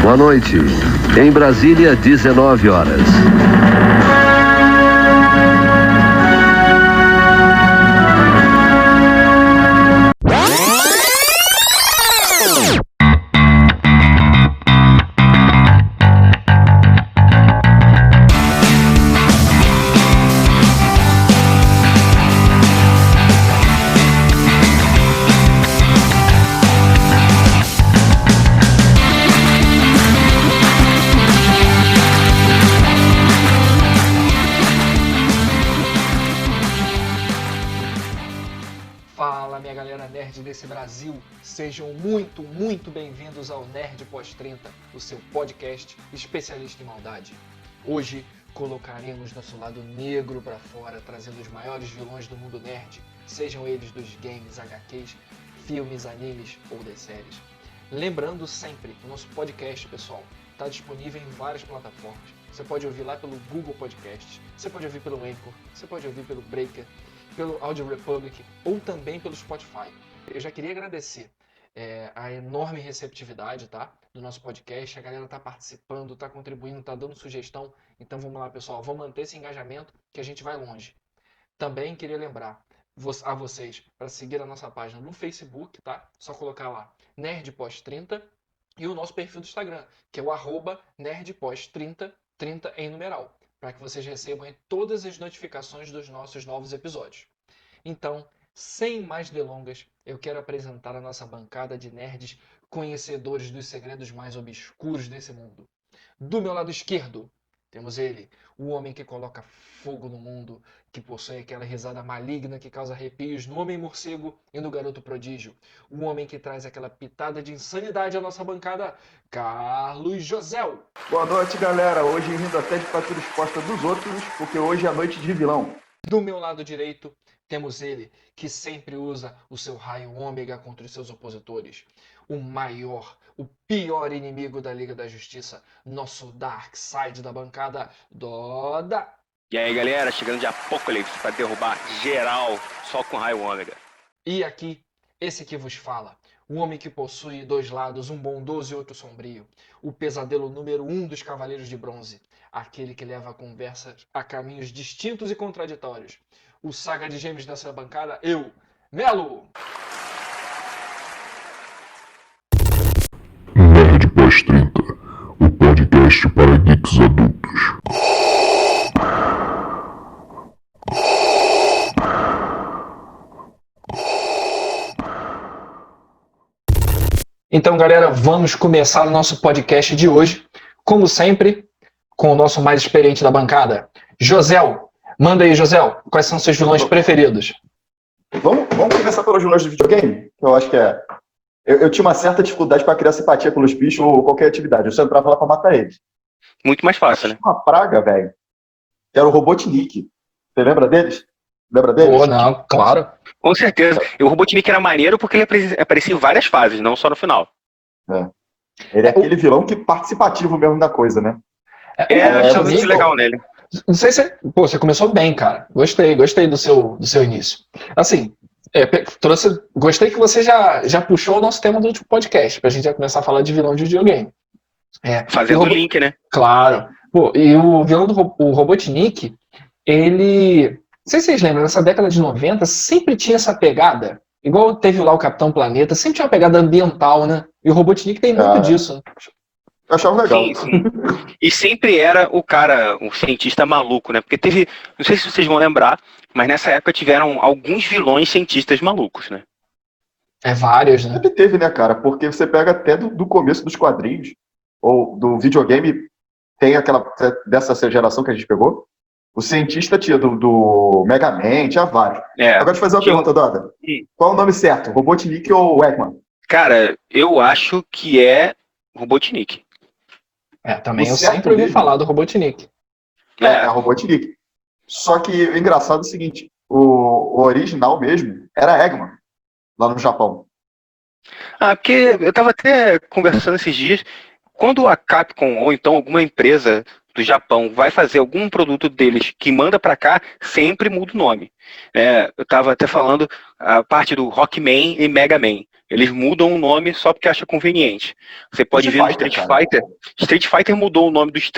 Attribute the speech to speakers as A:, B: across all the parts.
A: Boa noite. Em Brasília, 19 horas.
B: Fala, minha galera nerd desse Brasil, sejam muito bem-vindos ao Nerd Pós-30, o seu podcast especialista em maldade. Hoje colocaremos nosso lado negro pra fora, trazendo os maiores vilões do mundo nerd, sejam eles dos games, HQs, filmes, animes ou das séries. Lembrando sempre, o nosso podcast, pessoal, está disponível em várias plataformas. Você pode ouvir lá pelo Google Podcasts, você pode ouvir pelo Anchor, você pode ouvir pelo Breaker, pelo Audio Republic ou também pelo Spotify. Eu já queria agradecer a enorme receptividade, tá, do nosso podcast. A galera está participando, está contribuindo, está dando sugestão. Então vamos lá, pessoal, vamos manter esse engajamento que a gente vai longe. Também queria lembrar a vocês para seguir a nossa página no Facebook, tá? Só colocar lá NerdPós30 e o nosso perfil do Instagram, que é o @NerdPós30, 30 em numeral, para que vocês recebam todas as notificações dos nossos novos episódios. Então, sem mais delongas, eu quero apresentar a nossa bancada de nerds conhecedores dos segredos mais obscuros desse mundo. Do meu lado esquerdo, temos ele, o homem que coloca fogo no mundo, que possui aquela risada maligna que causa arrepios no Homem-Morcego e no Garoto Prodígio. O homem que traz aquela pitada de insanidade à nossa bancada, Carlos Josel.
C: Boa noite, galera. Hoje rindo até de fratura exposta dos outros, porque hoje é a noite de vilão.
B: Do meu lado direito, temos ele, que sempre usa o seu raio ômega contra os seus opositores. O maior, o pior inimigo da Liga da Justiça, nosso Dark Side da bancada, Doda.
D: E aí, galera, chegando de Apocalipse pra derrubar geral só com raio ômega.
B: E aqui, esse que vos fala, o homem que possui dois lados, um bondoso e outro sombrio. O pesadelo número 1 dos Cavaleiros de Bronze. Aquele que leva a conversa a caminhos distintos e contraditórios. O Saga de Gêmeos dessa bancada, eu, Melo!
E: Nerd Pós-30, o podcast para geeks adultos.
B: Então, galera, vamos começar o nosso podcast de hoje, como sempre, com o nosso mais experiente da bancada, Josel. Manda aí, Josel, quais são seus vilões preferidos?
C: Vamos começar pelos vilões do videogame? Eu acho que é... Eu tinha uma certa dificuldade para criar simpatia pelos bichos ou qualquer atividade. Eu só entrava lá para matar eles.
D: Muito mais fácil, né?
C: Uma praga, velho, que era o Robotnik. Você lembra deles? Lembra deles?
B: Pô, não, claro.
D: Com certeza. E o Robotnik era maneiro porque ele aparecia em várias fases, não só no final.
C: É. Ele é aquele vilão que participativo mesmo da coisa, né?
D: Eu achava isso legal nele.
B: Não sei se... Pô, você começou bem, cara. Gostei do seu início. Assim, gostei que você já puxou o nosso tema do último podcast, pra gente já começar a falar de vilão de videogame.
D: Fazendo o link, né?
B: Claro. Pô, e o vilão o Robotnik, ele... Não sei se vocês lembram, nessa década de 90 sempre tinha essa pegada, igual teve lá o Capitão Planeta, sempre tinha uma pegada ambiental, né? E o Robotnik tem muito disso.
C: Eu achava legal.
D: Sim. E sempre era o cara, um cientista maluco, né? Porque teve, não sei se vocês vão lembrar, mas nessa época tiveram alguns vilões cientistas malucos, né?
B: Vários, né?
C: Sempre teve, né, cara? Porque você pega até do começo dos quadrinhos, ou do videogame, tem aquela, dessa geração que a gente pegou, o cientista tinha do Mega Man, tinha vários. Agora deixa eu fazer uma pergunta, Doda. Qual é o nome certo? Robotnik ou Eggman?
D: Cara, eu acho que é Robotnik.
B: Também eu sempre ouvi falar do Robotnik.
C: É Robotnik. Só que o engraçado é o seguinte, o original mesmo era Eggman, lá no Japão.
D: Porque eu tava até conversando esses dias, quando a Capcom ou então alguma empresa do Japão vai fazer algum produto deles que manda para cá, sempre muda o nome. Eu estava até falando a parte do Rockman e Mega Man. Eles mudam o nome só porque acha conveniente. Você pode ver no Street Fighter. Street Fighter mudou o nome dos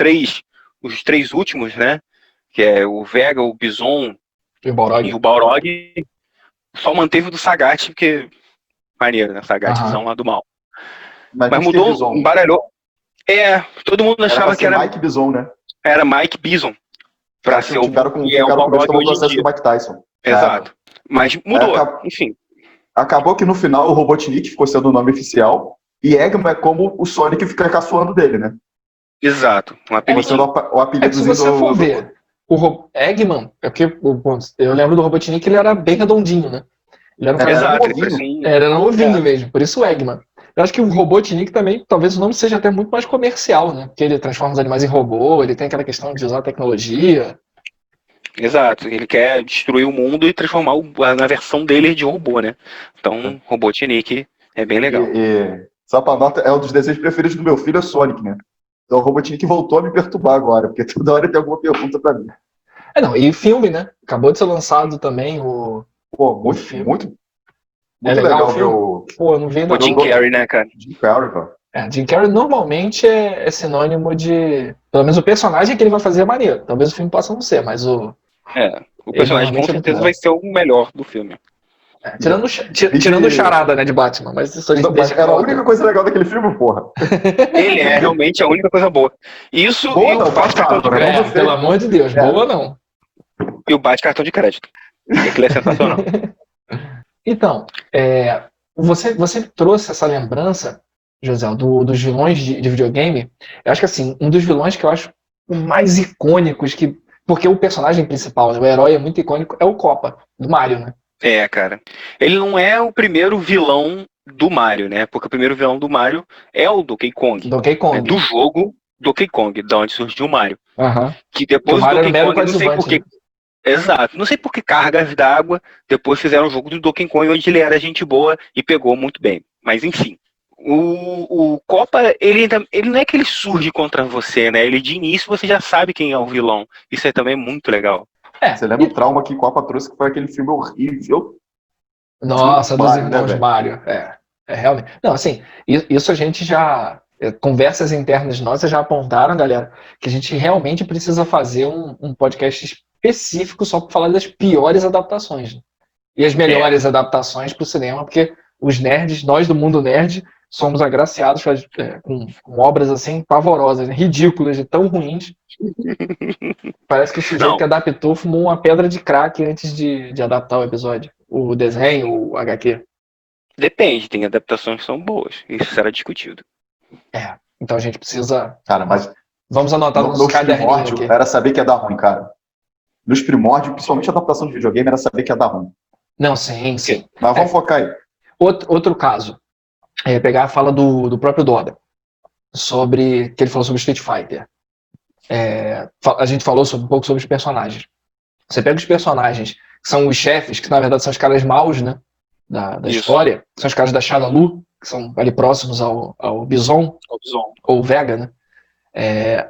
D: os três últimos, né? Que é o Vega, o Bison
B: E o
D: e o Balrog. Só manteve o do Sagat, porque maneiro, né? Sagatzão lá do mal. Mas mudou, embaralhou. Todo mundo achava que era
C: Mike Bison, né?
D: Era Mike Bison. Pra ser o Balrog hoje em dia.
C: Do Mike Tyson.
D: Exato. Mas mudou, enfim.
C: Acabou que no final o Robotnik ficou sendo o nome oficial e Eggman é como o Sonic fica caçoando dele, né?
D: Exato. Um apelido.
C: O apelidozinho
B: se você for ver, o Eggman, é porque eu lembro do Robotnik, ele era bem redondinho, né? Ele era um ovinho mesmo, por isso o Eggman. Eu acho que o Robotnik também, talvez o nome seja até muito mais comercial, né? Porque ele transforma os animais em robô, ele tem aquela questão de usar tecnologia.
D: Exato, ele quer destruir o mundo e transformar na versão dele de robô, né? Então, Robotnik é bem legal.
C: Só pra nota, é um dos desejos preferidos do meu filho, é Sonic, né? Então o Robotnik voltou a me perturbar agora, porque toda hora tem alguma pergunta pra mim.
B: E filme, né? Acabou de ser lançado também o...
C: Muito
B: legal ver o... Pô, eu não vi ainda.
D: O Jim Carrey, né, cara?
C: Jim Carrey, cara.
B: Jim Carrey normalmente é sinônimo de... Pelo menos o personagem que ele vai fazer é maneiro. Talvez o filme possa não ser, mas o...
D: o personagem com certeza vai ser o melhor do filme.
B: Tirando o charada, né, de Batman, mas isso a gente deixa
C: era a única coisa legal daquele filme, porra.
D: Ele é realmente a única coisa boa. Isso
C: boa,
D: e o bate-cartão de crédito.
B: Pelo amor de Deus, boa não.
D: E o bate-cartão de crédito. Aquilo é sensacional.
B: Então, você trouxe essa lembrança, José, dos vilões de videogame. Eu acho que assim, um dos vilões que eu acho mais icônicos, porque o personagem principal, né, o herói é muito icônico, é o Koopa, do Mario, né?
D: Cara. Ele não é o primeiro vilão do Mario, né? Porque o primeiro vilão do Mario é o Donkey Kong. Do jogo Donkey Kong, da onde surgiu o Mario. Que depois o Donkey Kong, não sei porquê. Né? Exato. Não sei por que cargas d'água, depois fizeram o jogo do Donkey Kong, onde ele era gente boa e pegou muito bem. Mas enfim. O Koopa, ele não é que ele surge contra você, né? Ele de início você já sabe quem é o vilão. Isso aí também é muito legal.
C: Você lembra o trauma que Koopa trouxe, que foi aquele filme horrível?
B: Nossa, dos irmãos Mario. Realmente. Não, assim, isso a gente já... Conversas internas nossas já apontaram, galera, que a gente realmente precisa fazer um podcast específico só para falar das piores adaptações. Né? E as melhores adaptações para o cinema, porque os nerds, nós do mundo nerd, somos agraciados com obras assim pavorosas, né? Ridículas, de tão ruins. Parece que o sujeito que adaptou fumou uma pedra de crack antes de adaptar o episódio. O desenho, o HQ.
D: Depende, tem adaptações que são boas. Isso será discutido.
B: Então a gente precisa...
C: Cara, mas...
B: Vamos anotar nos caderninhos aqui.
C: Era saber que ia dar ruim, cara. Nos primórdios, principalmente a adaptação de videogame, era saber que ia dar ruim.
B: Não, sim.
C: Mas vamos focar aí.
B: Outro caso. Pegar a fala do próprio Doda. Que ele falou sobre Street Fighter. A gente falou um pouco sobre os personagens. Você pega os personagens, que são os chefes, que na verdade são os caras maus, né? Da história. São os caras da Shadaloo, que são ali próximos ao Bison. Ou Vega, né?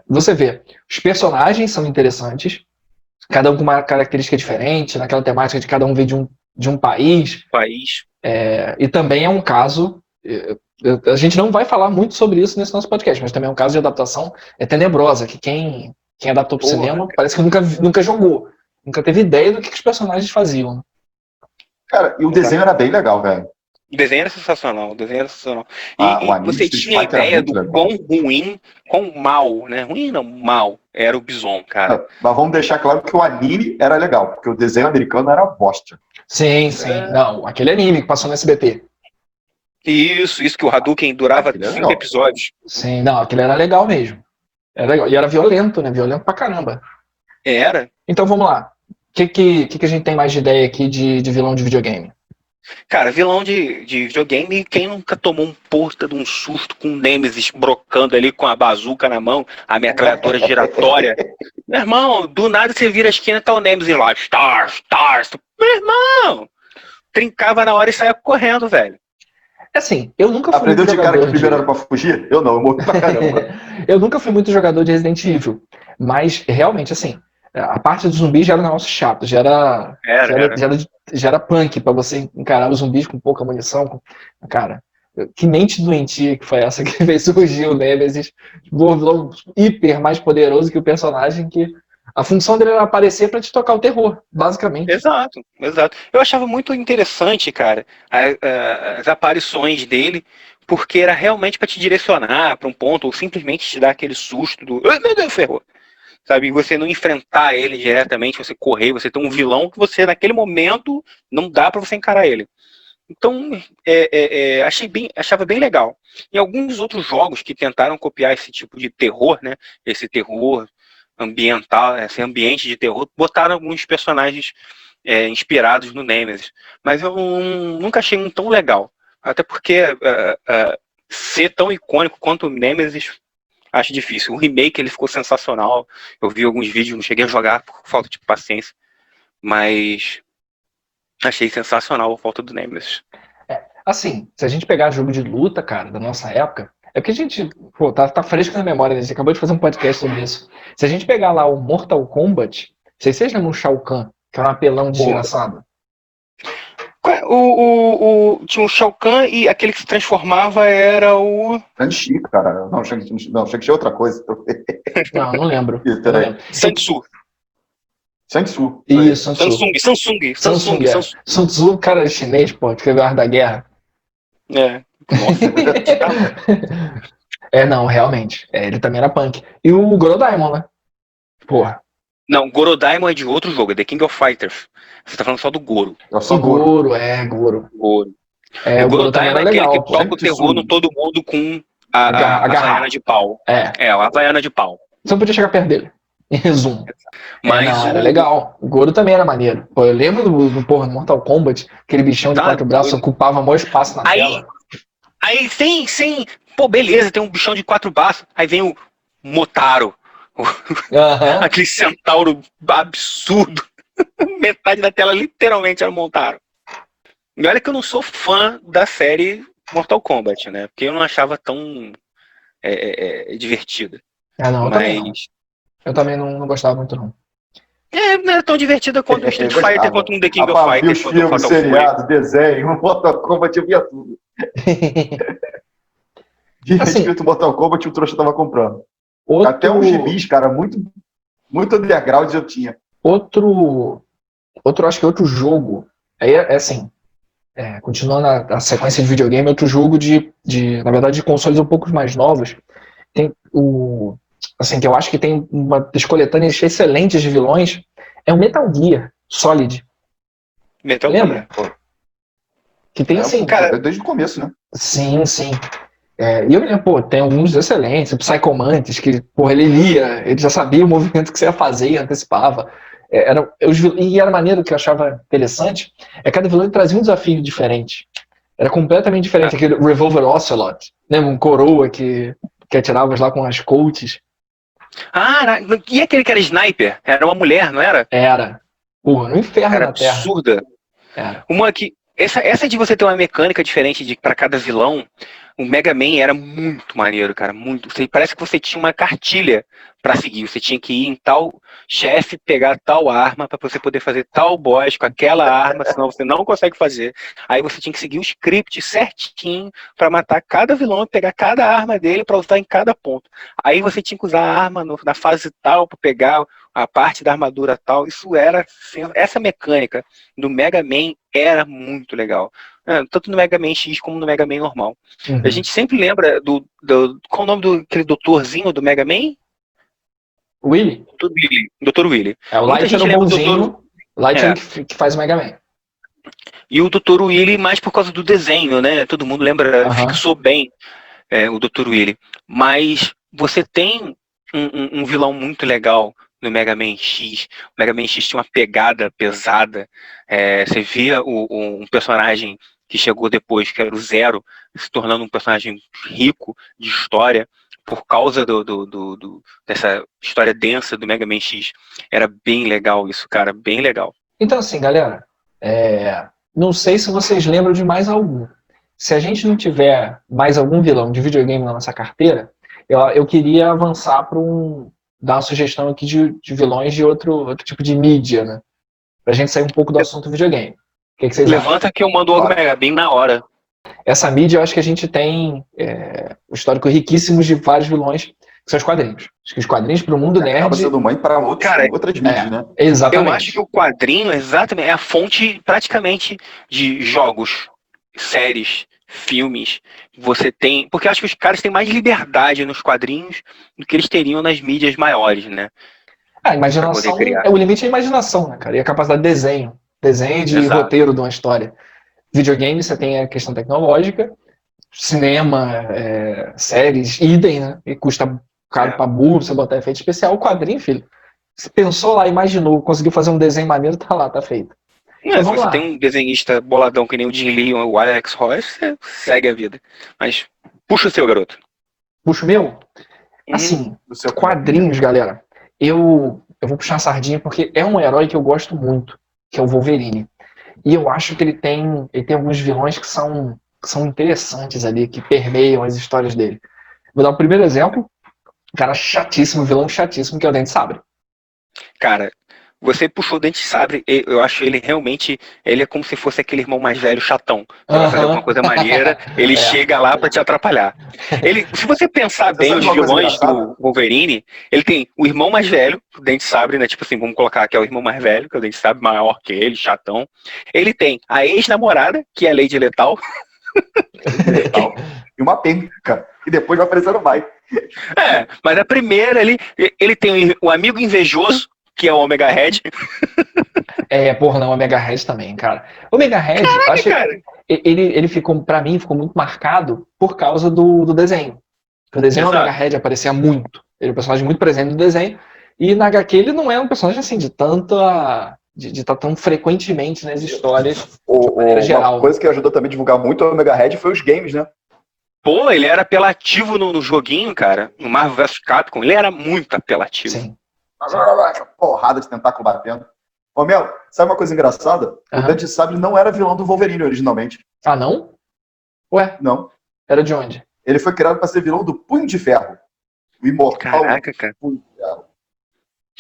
B: Você vê, os personagens são interessantes, cada um com uma característica diferente, naquela temática de cada um veio de um país. E também é um caso... A gente não vai falar muito sobre isso nesse nosso podcast, mas também é um caso de adaptação tenebrosa, que quem adaptou para o cinema parece que nunca jogou, nunca teve ideia do que os personagens faziam.
C: Cara, e o desenho era bem legal, velho.
D: O desenho era sensacional, E você tinha a ideia do quão ruim, quão mal, né? Ruim não, mal, era o Bison, cara.
C: Mas vamos deixar claro que o anime era legal, porque o desenho americano era bosta.
B: Sim. Não, aquele anime que passou no SBT.
D: Isso que o Hadouken durava 5 episódios.
B: Sim, não, aquele era legal mesmo. Era legal. E era violento, né? Violento pra caramba.
D: Era.
B: Então vamos lá. O que a gente tem mais de ideia aqui de vilão de videogame?
D: Cara, vilão de videogame, quem nunca tomou um puta de um susto com o Nemesis brocando ali com a bazuca na mão, a metralhadora giratória? Meu irmão, do nada você vira a esquina, tá o Nemesis lá, Stars. Meu irmão! Trincava na hora e saia correndo, velho.
B: Assim, eu nunca fui
C: Aprendeu
B: muito
C: de cara que primeiro era pra fugir? Eu não, eu morri pra caramba.
B: Eu nunca fui muito jogador de Resident Evil, mas realmente, assim, A parte dos zumbis já era um negócio chato, já era punk pra você encarar os zumbis com pouca munição. Cara, que mente doentia que foi essa que fez surgir o Nemesis, o vilão hiper mais poderoso que o personagem, que a função dele era aparecer pra te tocar o terror, basicamente.
D: Exato. Eu achava muito interessante, cara, as aparições dele, porque era realmente pra te direcionar pra um ponto, ou simplesmente te dar aquele susto do meu Deus, ferrou. Sabe, você não enfrentar ele diretamente, você correr, você ter um vilão que você, naquele momento, não dá pra você encarar ele. Então, achava bem legal. Em alguns outros jogos que tentaram copiar esse tipo de terror, né, esse terror ambiental, esse ambiente de terror, botaram alguns personagens inspirados no Nemesis. Mas eu nunca achei um tão legal. Até porque ser tão icônico quanto o Nemesis, acho difícil. O remake ele ficou sensacional. Eu vi alguns vídeos, não cheguei a jogar por falta de paciência. Mas achei sensacional a falta do Nemesis.
B: Assim, se a gente pegar jogo de luta, cara, da nossa época, é porque a gente, pô, tá fresco na memória, né? A gente acabou de fazer um podcast sobre isso. Se a gente pegar lá o Mortal Kombat, vocês lembram o Shao Kahn, que era um apelão desgraçado?
D: Tinha o Shao Kahn e aquele que se transformava era o...
C: Shang-Chi, cara. Não, Shang-Chi é outra coisa.
B: Não lembro.
D: Shang Tzu.
C: Shang Tzu.
B: Isso,
D: Samsung.
B: Sun Tzu, cara chinês, pô, que veio a Arte da Guerra. Não, realmente. Ele também era punk. E o Gorodaimon, né? Porra.
D: Não, Gorodaimon é de outro jogo, é The King of Fighters. Você tá falando só do Goro.
B: Goro.
D: O Gorodaimon é aquele que toca o terror no todo mundo com a Havaiana de pau. A Havaiana de pau.
B: Você não podia chegar perto dele. Em resumo.
D: Mas
B: era legal. O Goro também era maneiro. Pô, eu lembro do Mortal Kombat, aquele bichão de 4 braços ocupava maior espaço na tela.
D: Aí sim. Pô, beleza, tem um bichão de 4 braços. Aí vem o Motaro. Aquele centauro absurdo. Metade da tela literalmente era o Motaro. E olha que eu não sou fã da série Mortal Kombat, né? Porque eu não achava tão divertida.
B: Eu também não gostava muito, não.
D: Não é tão divertida quanto o Street Fighter, quanto um The King of Fighters.
C: Os filmes, seriado, desenho, Mortal Kombat, eu via tudo. Escrito Mortal Kombat, o trouxa tava comprando. Até uns gibis, cara, muito underground eu tinha.
B: Acho que outro jogo, aí assim, continuando a sequência de videogame, outro jogo na verdade, de consoles um pouco mais novos, tem assim, que eu acho que tem uma das coletâneas excelentes de vilões, é o Metal Gear Solid. Lembra?
C: Gear.
B: Que tem assim...
C: Cara, desde o começo, né?
B: Sim. E eu lembro, tem alguns excelentes, o Psycho Mantis, que, ele lia, ele já sabia o movimento que você ia fazer e antecipava. E era maneiro, que eu achava interessante, cada vilão trazia um desafio diferente. Era completamente diferente, aquele Revolver Ocelot, lembra? Um coroa que atirava lá com as Colts.
D: E aquele que era sniper? Era uma mulher, não era?
B: Era. No inferno
D: era
B: na Terra.
D: Absurda. Uma que... Essa de você ter uma mecânica diferente para cada vilão, o Mega Man era muito maneiro, cara, muito. Parece que você tinha uma cartilha para seguir, você tinha que ir em tal chefe, pegar tal arma para você poder fazer tal boss com aquela arma, senão você não consegue fazer. Aí você tinha que seguir o script certinho para matar cada vilão e pegar cada arma dele para usar em cada ponto. Aí você tinha que usar a arma na fase tal para pegar a parte da armadura tal. Essa mecânica do Mega Man era muito legal. Tanto no Mega Man X como no Mega Man normal. A gente sempre lembra qual o nome daquele doutorzinho do Mega Man?
B: Willy?
D: Dr. Willy.
B: O Light era o bonzinho, Light é que faz o Mega Man.
D: E o Dr. Willy mais por causa do desenho, né? Todo mundo lembra, fixou bem o Dr. Willy. Mas você tem um vilão muito legal no Mega Man X. O Mega Man X tinha uma pegada pesada. Você via um personagem que chegou depois, que era o Zero, se tornando um personagem rico de história, por causa dessa história densa do Mega Man X. Era bem legal isso, cara, bem legal.
B: Então assim, galera, não sei se vocês lembram de mais algum. Se a gente não tiver mais algum vilão de videogame na nossa carteira, eu queria avançar para dar uma sugestão aqui de vilões de outro tipo de mídia, né? Pra gente sair um pouco do assunto videogame. O que vocês
D: Levanta
B: acham?
D: que eu mando o Mega bem na hora.
B: Essa mídia, eu acho que a gente tem um histórico riquíssimo de vários vilões, que são os quadrinhos. Acho que os quadrinhos pro mundo nerd...
C: Acaba sendo mãe para outras mídias, né?
B: Exatamente.
D: Eu acho que o quadrinho, exatamente, é a fonte praticamente de jogos, séries, filmes. Você tem... Porque eu acho que os caras têm mais liberdade nos quadrinhos do que eles teriam nas mídias maiores, né?
B: A imaginação, o limite é a imaginação, né, cara? E a capacidade de desenho. Desenho de roteiro de uma história. Videogame, você tem a questão tecnológica, cinema, séries, idem, né? E custa caro pra burro você botar efeito especial. O quadrinho, filho, você pensou lá, imaginou, conseguiu fazer um desenho maneiro, tá lá, tá feito.
D: Então, se você tem um desenhista boladão que nem o Jim Lee ou o Alex Royce, você segue a vida. Mas puxa o seu, garoto.
B: Puxa o meu? Assim, quadrinhos, galera. Eu vou puxar a sardinha porque é um herói que eu gosto muito, que é o Wolverine. E eu acho que ele tem alguns vilões que são interessantes ali, que permeiam as histórias dele. Vou dar o primeiro exemplo. Um cara chatíssimo, vilão chatíssimo, que é o Dente Sabre.
D: Cara, você puxou o Dente Sabre, eu acho ele realmente, ele é como se fosse aquele irmão mais velho chatão. Você vai fazer alguma coisa maneira, ele chega lá pra te atrapalhar. Se você pensar bem os vilões do Wolverine, ele tem o irmão mais velho, o Dente Sabre, né? Tipo assim, vamos colocar que é o irmão mais velho, que é o Dente Sabre, maior que ele, chatão. Ele tem a ex-namorada, que é a Lady Lethal.
C: E uma penca, que depois vai aparecendo mais.
D: Mas a primeira ali, ele tem o amigo invejoso, que é o Omega Red.
B: Porra, não, o Omega Red também, cara. O Omega Red, acho que ele ficou, pra mim, ficou muito marcado por causa do desenho. O desenho do Omega Red aparecia muito. Ele é um personagem muito presente no desenho. E na HQ ele não é um personagem assim, de estar tão frequentemente nas histórias, de maneira geral.
C: Uma coisa que ajudou também a divulgar muito o Omega Red foi os games, né?
D: Pô, ele era apelativo no joguinho, cara. No Marvel vs Capcom, ele era muito apelativo.
B: Sim.
C: Porrada de tentáculo batendo. Ô, Mel, sabe uma coisa engraçada? O Dente Sabre não era vilão do Wolverine originalmente.
B: Ah, não? Ué?
C: Não.
B: Era de onde?
C: Ele foi criado para ser vilão do Punho de Ferro. O imortal.
D: Caraca, cara.
C: Punho de Ferro.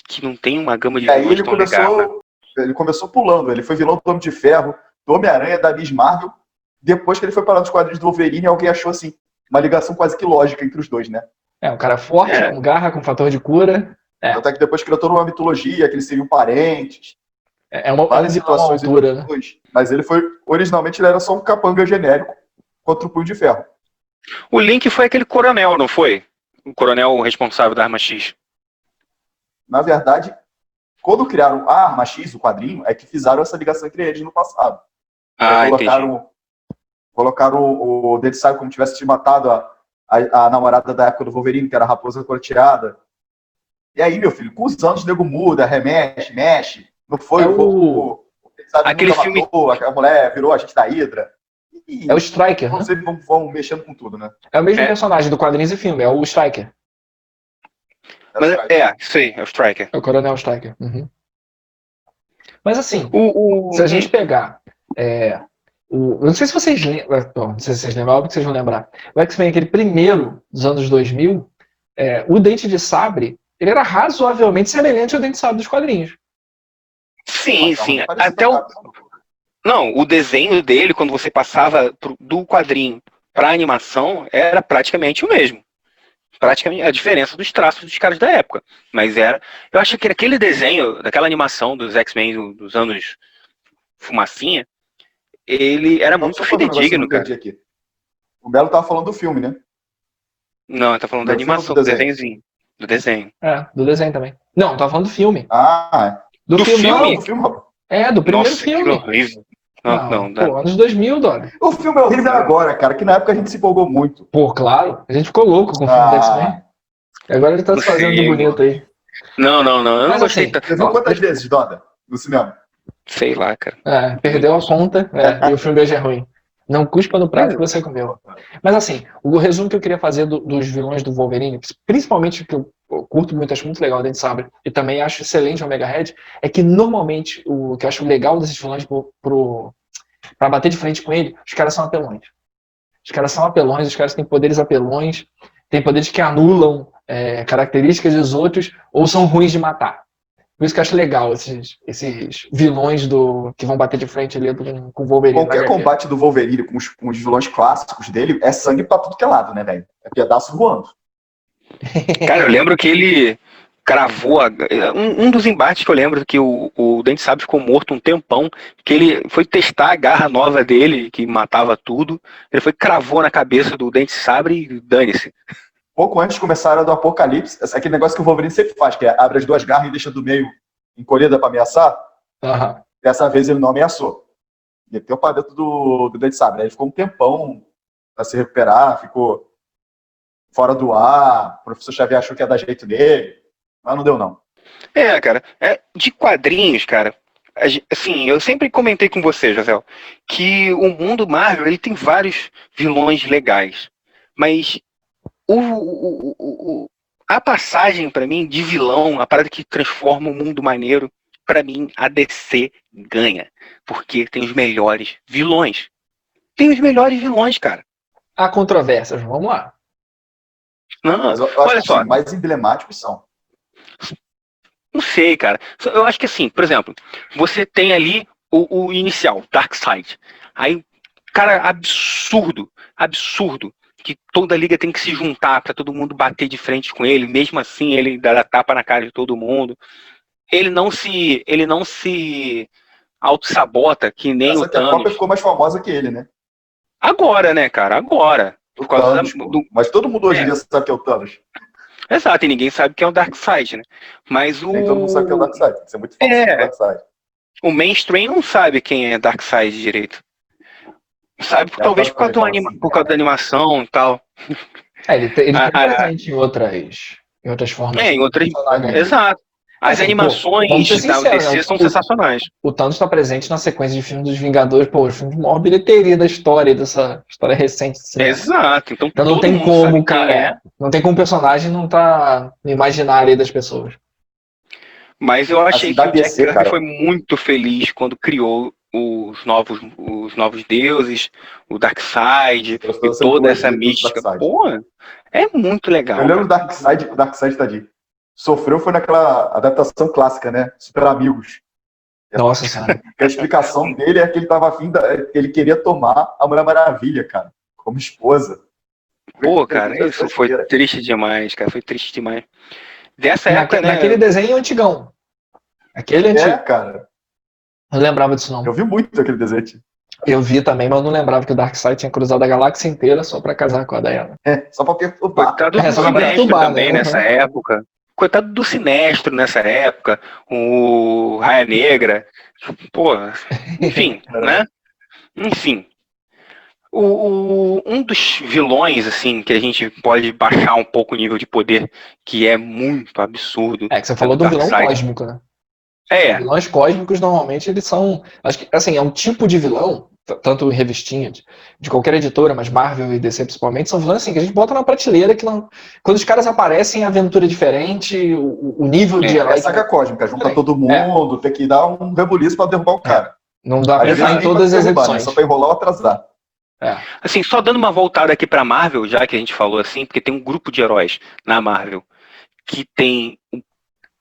D: Que não tem uma gama de
C: vilões
D: tão legal, né?
C: Ele começou pulando. Ele foi vilão do Homem de Ferro, do Homem-Aranha, da Miss Marvel. Depois que ele foi parar nos quadrinhos do Wolverine, alguém achou assim uma ligação quase que lógica entre os dois, né?
B: Um cara forte, com garra, com fator de cura.
C: Até que depois criou toda uma mitologia, que eles seriam parentes.
B: Várias situações altura, né?
C: Mas originalmente ele era só um capanga genérico contra o Punho de Ferro.
D: O Link foi aquele coronel, não foi? O coronel responsável da Arma X.
C: Na verdade, quando criaram a Arma X, o quadrinho, é que fizeram essa ligação entre eles no passado. Colocaram o Dente Sabre como tivesse matado a namorada da época do Wolverine, que era a Raposa Corteada. E aí, meu filho, com os anos o nego muda, remexe, mexe. Não foi
D: aquele filme.
C: Matou, a mulher virou agente da Hydra.
B: É o Striker.
C: Vocês vão mexendo com tudo, né?
B: É o mesmo personagem do quadrinhos e filme, é o Striker.
D: Isso aí, é o Striker.
B: É o Coronel Striker. Uhum. Mas assim, se a gente pegar. Eu não sei se vocês lembram. Não sei se vocês lembram, óbvio que vocês vão lembrar. O X-Men, aquele primeiro dos anos 2000, o Dente de Sabre, ele era razoavelmente semelhante ao Dente de Sabre dos quadrinhos.
D: Sim. Até o desenho dele, quando você passava do quadrinho para animação, era praticamente o mesmo. Praticamente a diferença dos traços dos caras da época. Mas eu acho que aquele desenho, daquela animação dos X-Men dos anos Fumacinha, ele era muito fidedigno, cara.
C: Aqui. O Belo tava falando do filme, né?
D: Não, ele tá falando da animação, do desenhozinho. Do desenho.
B: Do desenho também. Não, tava falando do filme.
D: Do filme?
C: Não, do filme.
B: Do primeiro filme.
D: Que horrível. Não.
B: Pô, anos 2000, Dog.
C: O filme é horrível agora, cara, que na época a gente se empolgou muito.
B: Pô, claro. A gente ficou louco com o filme do X-Men. Agora ele tá se fazendo de bonito aí.
D: Não, eu não gostei
C: tanto. Você viu quantas vezes, Doda, no cinema?
D: Sei lá, cara.
B: Perdeu a conta e o filme hoje é ruim. Não cuspa no prato que você comeu. Mas assim, o resumo que eu queria fazer dos vilões do Wolverine, principalmente que eu curto muito, acho muito legal o Dente Sabre, e também acho excelente o Omega Red, é que normalmente o que eu acho legal desses vilões pra bater de frente com ele, os caras são apelões. Os caras têm poderes apelões, têm poderes que anulam características dos outros ou são ruins de matar. Por isso que eu acho legal esses vilões que vão bater de frente ali com o Wolverine.
C: Qualquer combate do Wolverine com os vilões clássicos dele é sangue pra tudo que é lado, né, velho? É pedaço voando.
D: Cara, eu lembro que ele cravou um dos embates que eu lembro que o Dente Sabre ficou morto um tempão, que ele foi testar a garra nova dele, que matava tudo. Ele foi cravou na cabeça do Dente Sabre e dane-se.
C: Pouco antes de começar a Era do Apocalipse, aquele negócio que o Wolverine sempre faz, que é abre as duas garras e deixa do meio encolhida pra ameaçar.
B: Uhum.
C: Dessa vez ele não ameaçou. Ele meteu pra dentro do Dente Sabre. Aí ele ficou um tempão pra se recuperar, ficou fora do ar. O professor Xavier achou que ia dar jeito nele, mas não deu, não.
D: Cara, de quadrinhos, cara, assim, eu sempre comentei com você, José, que o mundo Marvel, ele tem vários vilões legais, mas a passagem pra mim de vilão, a parada que transforma o mundo maneiro, pra mim a DC ganha, porque tem os melhores vilões. Tem os melhores vilões, cara.
B: Há controvérsias, vamos lá.
C: Não, mas olha só, os mais emblemáticos são.
D: Não sei, cara. Eu acho que assim, por exemplo, você tem ali o inicial, Darkseid. Aí, cara, absurdo, que toda a liga tem que se juntar pra todo mundo bater de frente com ele. Mesmo assim, ele dá tapa na cara de todo mundo. Ele não se auto-sabota que nem o Thanos.
C: A Copa ficou mais famosa que ele, né?
D: Agora, né, cara? Agora. Por causa
C: Thanos, Mas todo mundo hoje em dia sabe que é o Thanos.
D: Exato, e ninguém sabe que é o Darkseid, né? Mas
C: Nem todo mundo sabe que é o Darkseid. Tem que ser muito fácil do Darkseid.
D: O mainstream não sabe quem é Darkseid direito. Sabe, talvez por causa da animação e tal.
B: Ele tem presente em outras formas.
D: Exato. As animações da DC são sensacionais.
B: O Thanos está presente na sequência de filmes dos Vingadores, o filme de maior bilheteria da história, dessa história recente.
D: Exato. Então
B: não tem como, cara. Não tem como o personagem não tá no imaginário das pessoas.
D: Mas eu achei que o Jack Kirby foi muito feliz quando criou os novos deuses, o Darkseid e toda essa mística. Pô, é muito legal.
C: Eu lembro do Darkseid tadinho. Sofreu foi naquela adaptação clássica, né? Super Amigos.
B: Nossa senhora.
C: A explicação dele é que ele tava ele queria tomar a Mulher Maravilha, cara, como esposa.
D: Pô, cara, isso foi triste demais, cara. Foi triste demais. Dessa época, né?
B: Naquele desenho antigão. Aquele antigo.
C: Cara.
B: Não lembrava disso, não.
C: Eu vi muito aquele desenho.
B: Eu vi também, mas não lembrava que o Darkseid tinha cruzado a galáxia inteira só pra casar com a Diana.
C: Só pra perturbar.
D: Coitado do Sinestro também nessa época. Coitado do Sinestro nessa época. O Raia Negra. Pô, enfim, né? Enfim. Um dos vilões, assim, que a gente pode baixar um pouco o nível de poder, que é muito absurdo.
B: Que você falou do vilão cósmico, né? Vilões cósmicos, normalmente, eles são... Acho que, assim, é um tipo de vilão, tanto em revistinha de qualquer editora, mas Marvel e DC principalmente, são vilões assim, que a gente bota na prateleira que não... Quando os caras aparecem, a aventura é diferente, o nível de herói...
C: É saga cósmica, junta todo mundo, tem que dar um rebuliço pra derrubar o cara.
B: Não dá pra pensar em todas as edições.
C: Só pra enrolar ou atrasar.
D: Assim, só dando uma voltada aqui pra Marvel, já que a gente falou assim, porque tem um grupo de heróis na Marvel que tem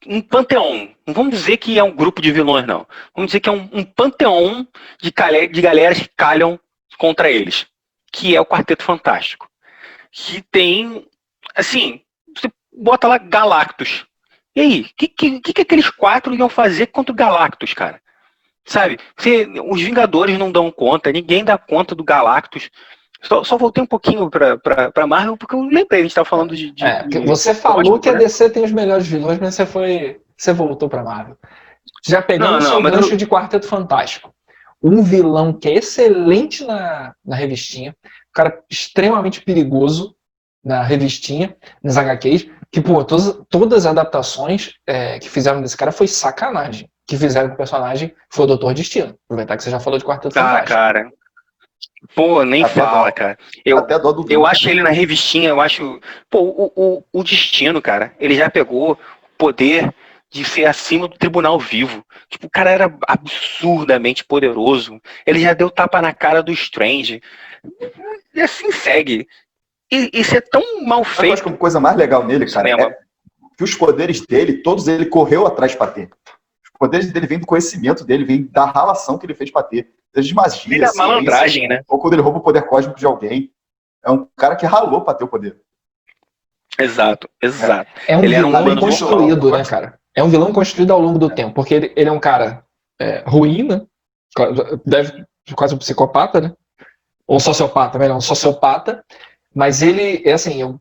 D: um panteão. Não vamos dizer que é um grupo de vilões, não. Vamos dizer que é um panteão de galeras que calham contra eles. Que é o Quarteto Fantástico. Que tem, assim, você bota lá Galactus. E aí, o que aqueles quatro iam fazer contra o Galactus, cara? Sabe, os Vingadores não dão conta, ninguém dá conta do Galactus. Só voltei um pouquinho pra Marvel, porque eu lembrei, a gente tava falando de
B: você falou que a DC tem os melhores vilões, mas você voltou pra Marvel. Já pegando o gancho de Quarteto Fantástico. Um vilão que é excelente na revistinha, um cara extremamente perigoso na revistinha, nas HQs, que, pô, todas as adaptações que fizeram desse cara foi sacanagem. Que fizeram com o personagem foi o Doutor Destino. Aproveitar que você já falou de Quarteto Fantástico.
D: Cara. Pô, nem fala, cara. Eu acho ele na revistinha, eu acho... Pô, o Destino, cara, ele já pegou o poder de ser acima do Tribunal Vivo. Tipo, o cara era absurdamente poderoso. Ele já deu tapa na cara do Strange. E assim segue. Isso é tão mal feito.
C: Eu acho que a coisa mais legal nele, cara, é que os poderes dele, todos ele correu atrás pra ter. Os poderes dele vêm do conhecimento dele, vêm da ralação que ele fez pra ter. Seja de magia,
D: ele é malandragem, né?
C: Ou quando ele rouba o poder cósmico de alguém. É um cara que ralou pra ter o poder.
D: Exato.
B: É um vilão construído, né, cara? É um vilão construído ao longo do tempo, porque ele é um cara ruim, né? Deve quase um psicopata, né? Ou sociopata, melhor, um sociopata. Mas ele é assim,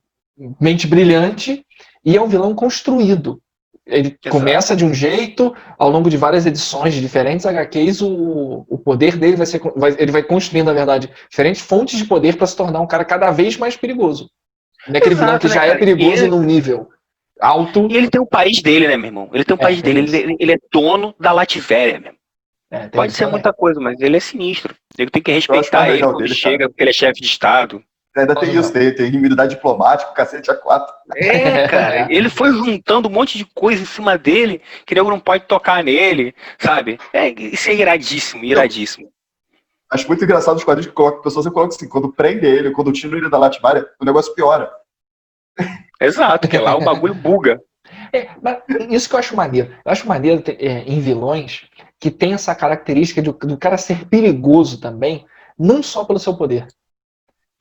B: mente brilhante e é um vilão construído. Ele começa de um jeito, ao longo de várias edições de diferentes HQs, o poder dele ele vai construindo, na verdade, diferentes fontes de poder para se tornar um cara cada vez mais perigoso. Naquele vilão que já é perigoso num nível alto.
D: E ele tem o país dele, né, meu irmão? Ele tem o país dele, ele é dono da Lativéria mesmo. Pode ser muita coisa, mas ele é sinistro. Ele tem que respeitar ele quando chega, porque ele é chefe de Estado.
C: Ainda tem isso, tem imunidade diplomática, cacete A4.
D: Cara, ele foi juntando um monte de coisa em cima dele, que nego não pode tocar nele, sabe? Isso é iradíssimo.
C: Acho muito engraçado os quadrinhos que pessoas colocam assim, quando prende ele, quando tira ele da Lativária, o negócio piora.
D: Exato, que lá o bagulho buga.
B: Mas isso que eu acho maneiro. Eu acho maneiro em vilões que tem essa característica do cara ser perigoso também, não só pelo seu poder,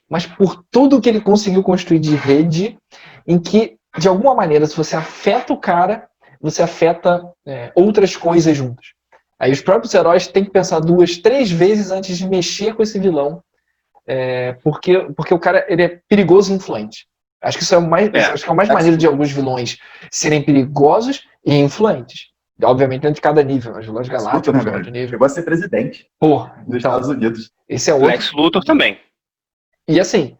B: mas por tudo que ele conseguiu construir de rede, em que, de alguma maneira, se você afeta o cara, você afeta outras coisas juntas. Aí os próprios heróis têm que pensar 2, 3 vezes antes de mexer com esse vilão, porque o cara ele é perigoso e influente. Acho que isso acho que é o mais maneiro de alguns vilões serem perigosos e influentes. Obviamente, dentro de cada nível. Os vilões galácticos, de nível.
C: Chegou a ser presidente dos Estados Unidos.
B: Esse é outro.
D: Lex Luthor também.
B: E assim,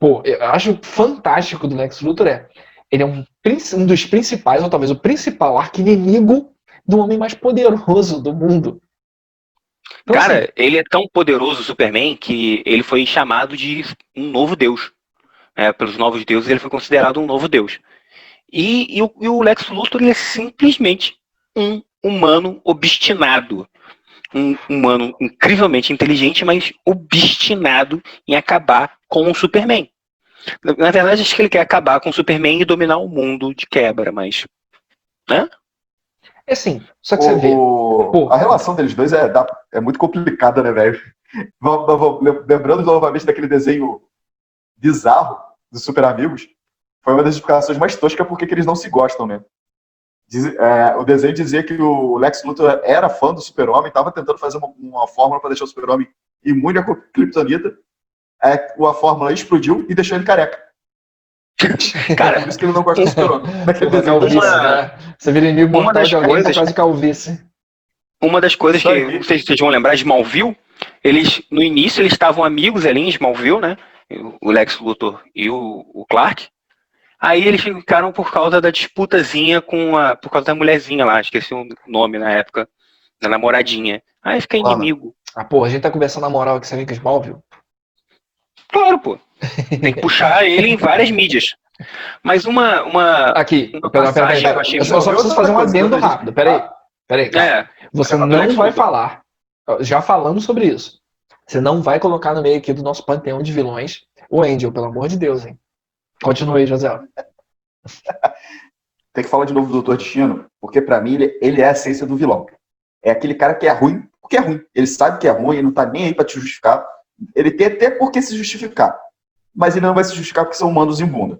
B: eu acho fantástico do Lex Luthor ele é um dos principais, ou talvez o principal arqui-inimigo do homem mais poderoso do mundo. Então,
D: cara,
B: assim,
D: ele é tão poderoso, o Superman, que ele foi chamado de um novo deus. Pelos novos deuses, ele foi considerado um novo deus. E o Lex Luthor ele é simplesmente um humano obstinado. Um humano incrivelmente inteligente, mas obstinado em acabar com o Superman. Na verdade, acho que ele quer acabar com o Superman e dominar o mundo de quebra, mas... né?
B: É assim, só que você vê...
C: A relação deles dois é muito complicada, né, velho? Lembrando novamente daquele desenho bizarro dos Super Amigos, foi uma das explicações mais toscas porque eles não se gostam, né? O desenho dizia que o Lex Luthor era fã do Super-Homem, estava tentando fazer uma fórmula para deixar o Super-Homem imune à Kryptonita. A fórmula explodiu e deixou ele careca. Cara, por isso que ele não gosta do Super-Homem.
B: Você vira inimigo mortal de alguém por causa de calvície.
D: Uma das coisas que não sei se vocês vão lembrar de Smallville, no início eles estavam amigos ali em Smallville, né? O Lex Luthor e o Clark. Aí eles ficaram por causa da disputazinha por causa da mulherzinha lá, esqueci o nome na época, da namoradinha. Aí fica inimigo.
B: A gente tá conversando na moral aqui, você vem com o Smallville?
D: Claro, pô. Tem que puxar ele em várias mídias. Mas
B: Aqui,
D: peraí.
B: Eu só preciso fazer um adendo rápido, peraí. Você não vai falar, já falando sobre isso, você não vai colocar no meio aqui do nosso panteão de vilões o Angel, pelo amor de Deus, hein? Continue, José.
C: Tem que falar de novo do Doutor Destino, porque pra mim ele é a essência do vilão. É aquele cara que é ruim porque é ruim. Ele sabe que é ruim, ele não tá nem aí pra te justificar. Ele tem até por que se justificar. Mas ele não vai se justificar porque são humanos em bunda.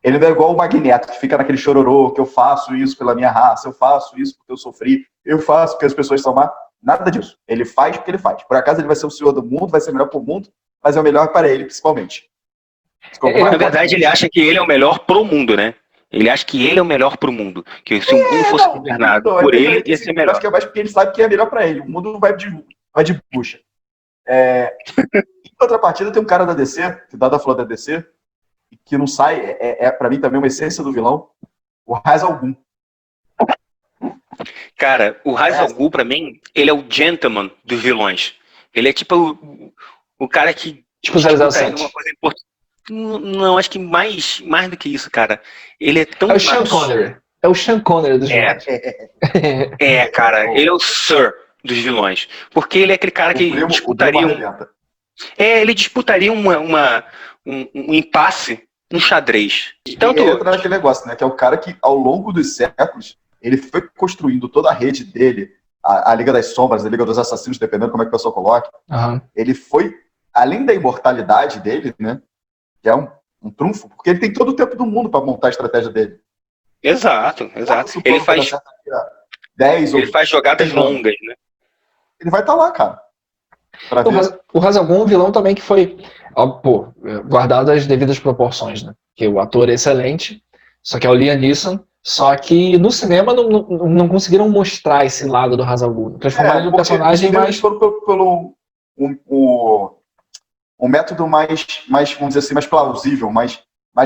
C: Ele não é igual o Magneto, que fica naquele chororô, que eu faço isso pela minha raça, eu faço isso porque eu sofri, eu faço porque as pessoas são má. Nada disso. Ele faz porque ele faz. Por acaso ele vai ser o senhor do mundo, vai ser melhor pro mundo, mas é o melhor para ele, principalmente.
D: Na verdade, ele acha que ele é o melhor pro mundo, né? Ele acha que ele é o melhor pro mundo. Que se o mundo fosse governado por ele, ia ser melhor.
C: Acho que é mais porque ele sabe que é melhor pra ele. O mundo não vai de bucha. Em contrapartida, tem um cara da DC, que da flor da DC, que não sai, pra mim também uma essência do vilão, o Ra's al Ghul.
D: Cara, o Ra's al Ghul, pra mim, ele é o gentleman dos vilões. Ele é tipo o cara que...
B: Tipo 007.
D: Uma coisa importante. Não, acho que mais do que isso, cara. Ele é tão...
B: É o Sean Connery. É o Sean Connery dos vilões.
D: Cara. Ele é o Sir dos vilões. Porque ele é aquele cara que disputaria... Ele disputaria um impasse no xadrez.
C: Tanto ele entra naquele negócio, né? Que é o cara que, ao longo dos séculos, ele foi construindo toda a rede dele, a Liga das Sombras, a Liga dos Assassinos, dependendo como é que o pessoal coloque. Ele foi, além da imortalidade dele, né? Que é um trunfo, porque ele tem todo o tempo do mundo para montar a estratégia dele.
D: Exato. Ele faz
C: 10
D: ele faz jogadas longas, né?
C: Ele vai estar lá, cara.
B: O Hazalgun é um vilão também que foi, guardado as devidas proporções, né? Que o ator é excelente, só que é o Liam Neeson, só que no cinema não conseguiram mostrar esse lado do Hazalgun. Transformaram ele num personagem mais...
C: Eles foram pelo um método mais, vamos dizer assim, mais plausível, mais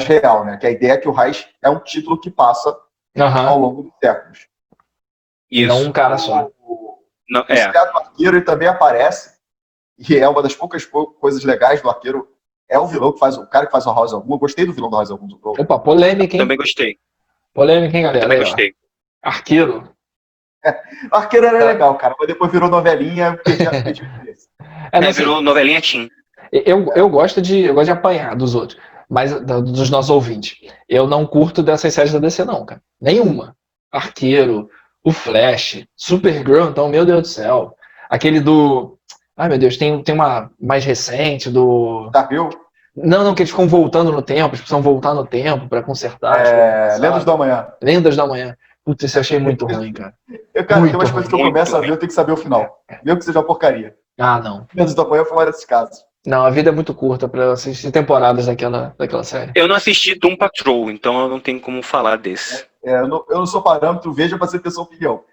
C: real, né? Que a ideia é que o Reich é um título que passa ao longo dos séculos.
B: Isso. Não um cara só.
C: O Teatro Arqueiro ele também aparece, e é uma das poucas coisas legais do Arqueiro. É o vilão que faz, o cara que faz o Hazalgun. Eu gostei do vilão do Hazalgun.
B: Opa, polêmica, hein?
D: Também gostei.
B: Polêmica, hein, galera?
D: Também gostei.
B: Arqueiro.
C: Arqueiro era legal, cara, mas depois virou novelinha,
D: virou novelinha teen.
B: Eu gosto de apanhar dos outros, mas dos nossos ouvintes. Eu não curto dessas séries da DC, não, cara. Nenhuma. Arqueiro, o Flash, Supergirl, então, meu Deus do céu. Aquele do... Ai, meu Deus, tem uma mais recente do...
C: Stargirl?
B: Não, que eles ficam voltando no tempo, eles precisam voltar no tempo pra consertar.
C: Lendas do Amanhã.
B: Lendas do Amanhã. Putz, isso eu achei muito ruim, cara.
C: Tem umas coisas que eu começo a ver, eu tenho que saber o final. Mesmo que seja uma porcaria.
B: Ah, não.
C: Lendas do Amanhã foi um desses casos.
B: Não, a vida é muito curta pra assistir temporadas daquela série.
D: Eu não assisti Doom Patrol, então eu não tenho como falar desse.
C: Eu não sou parâmetro, veja pra você ter sua opinião.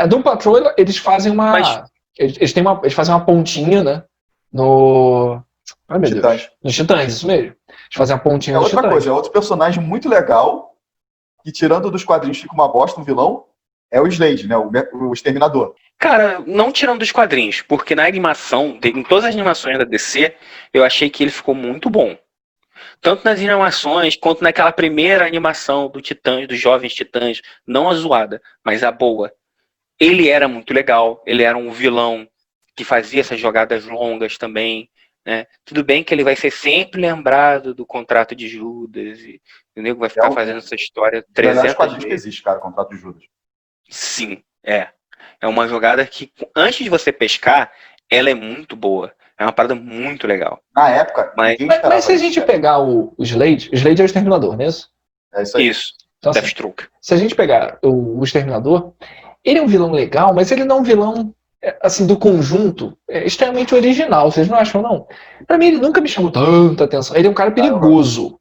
B: Doom Patrol, eles fazem uma... Eles fazem uma pontinha, né? No... Ai, meu Deus. Nos Titãs, isso mesmo. Eles fazem uma pontinha nos Titãs.
C: É outra coisa, é outro personagem muito legal, que tirando dos quadrinhos fica uma bosta, um vilão, é o Slade, né? O Exterminador.
D: Cara, não tirando dos quadrinhos, porque na animação, em todas as animações da DC, eu achei que ele ficou muito bom. Tanto nas animações, quanto naquela primeira animação do Titãs, dos Jovens Titãs, não a zoada, mas a boa. Ele era muito legal, ele era um vilão que fazia essas jogadas longas também, né? Tudo bem que ele vai ser sempre lembrado do contrato de Judas, e o nego vai ficar fazendo essa história 300 vezes.
C: Que existe, cara, o contrato de Judas.
D: Sim, é uma jogada que, antes de você pescar, ela é muito boa. É uma parada muito legal.
C: Na época,
B: mas se a gente pegar o Slade é o Exterminador, não é isso?
C: É isso aí.
D: Isso,
B: então,
D: Deathstroke.
B: Se a gente pegar o Exterminador, ele é um vilão legal, mas ele não é um vilão, assim, do conjunto, extremamente original, vocês não acham, não? Pra mim, ele nunca me chamou tanta atenção. Ele é um cara perigoso.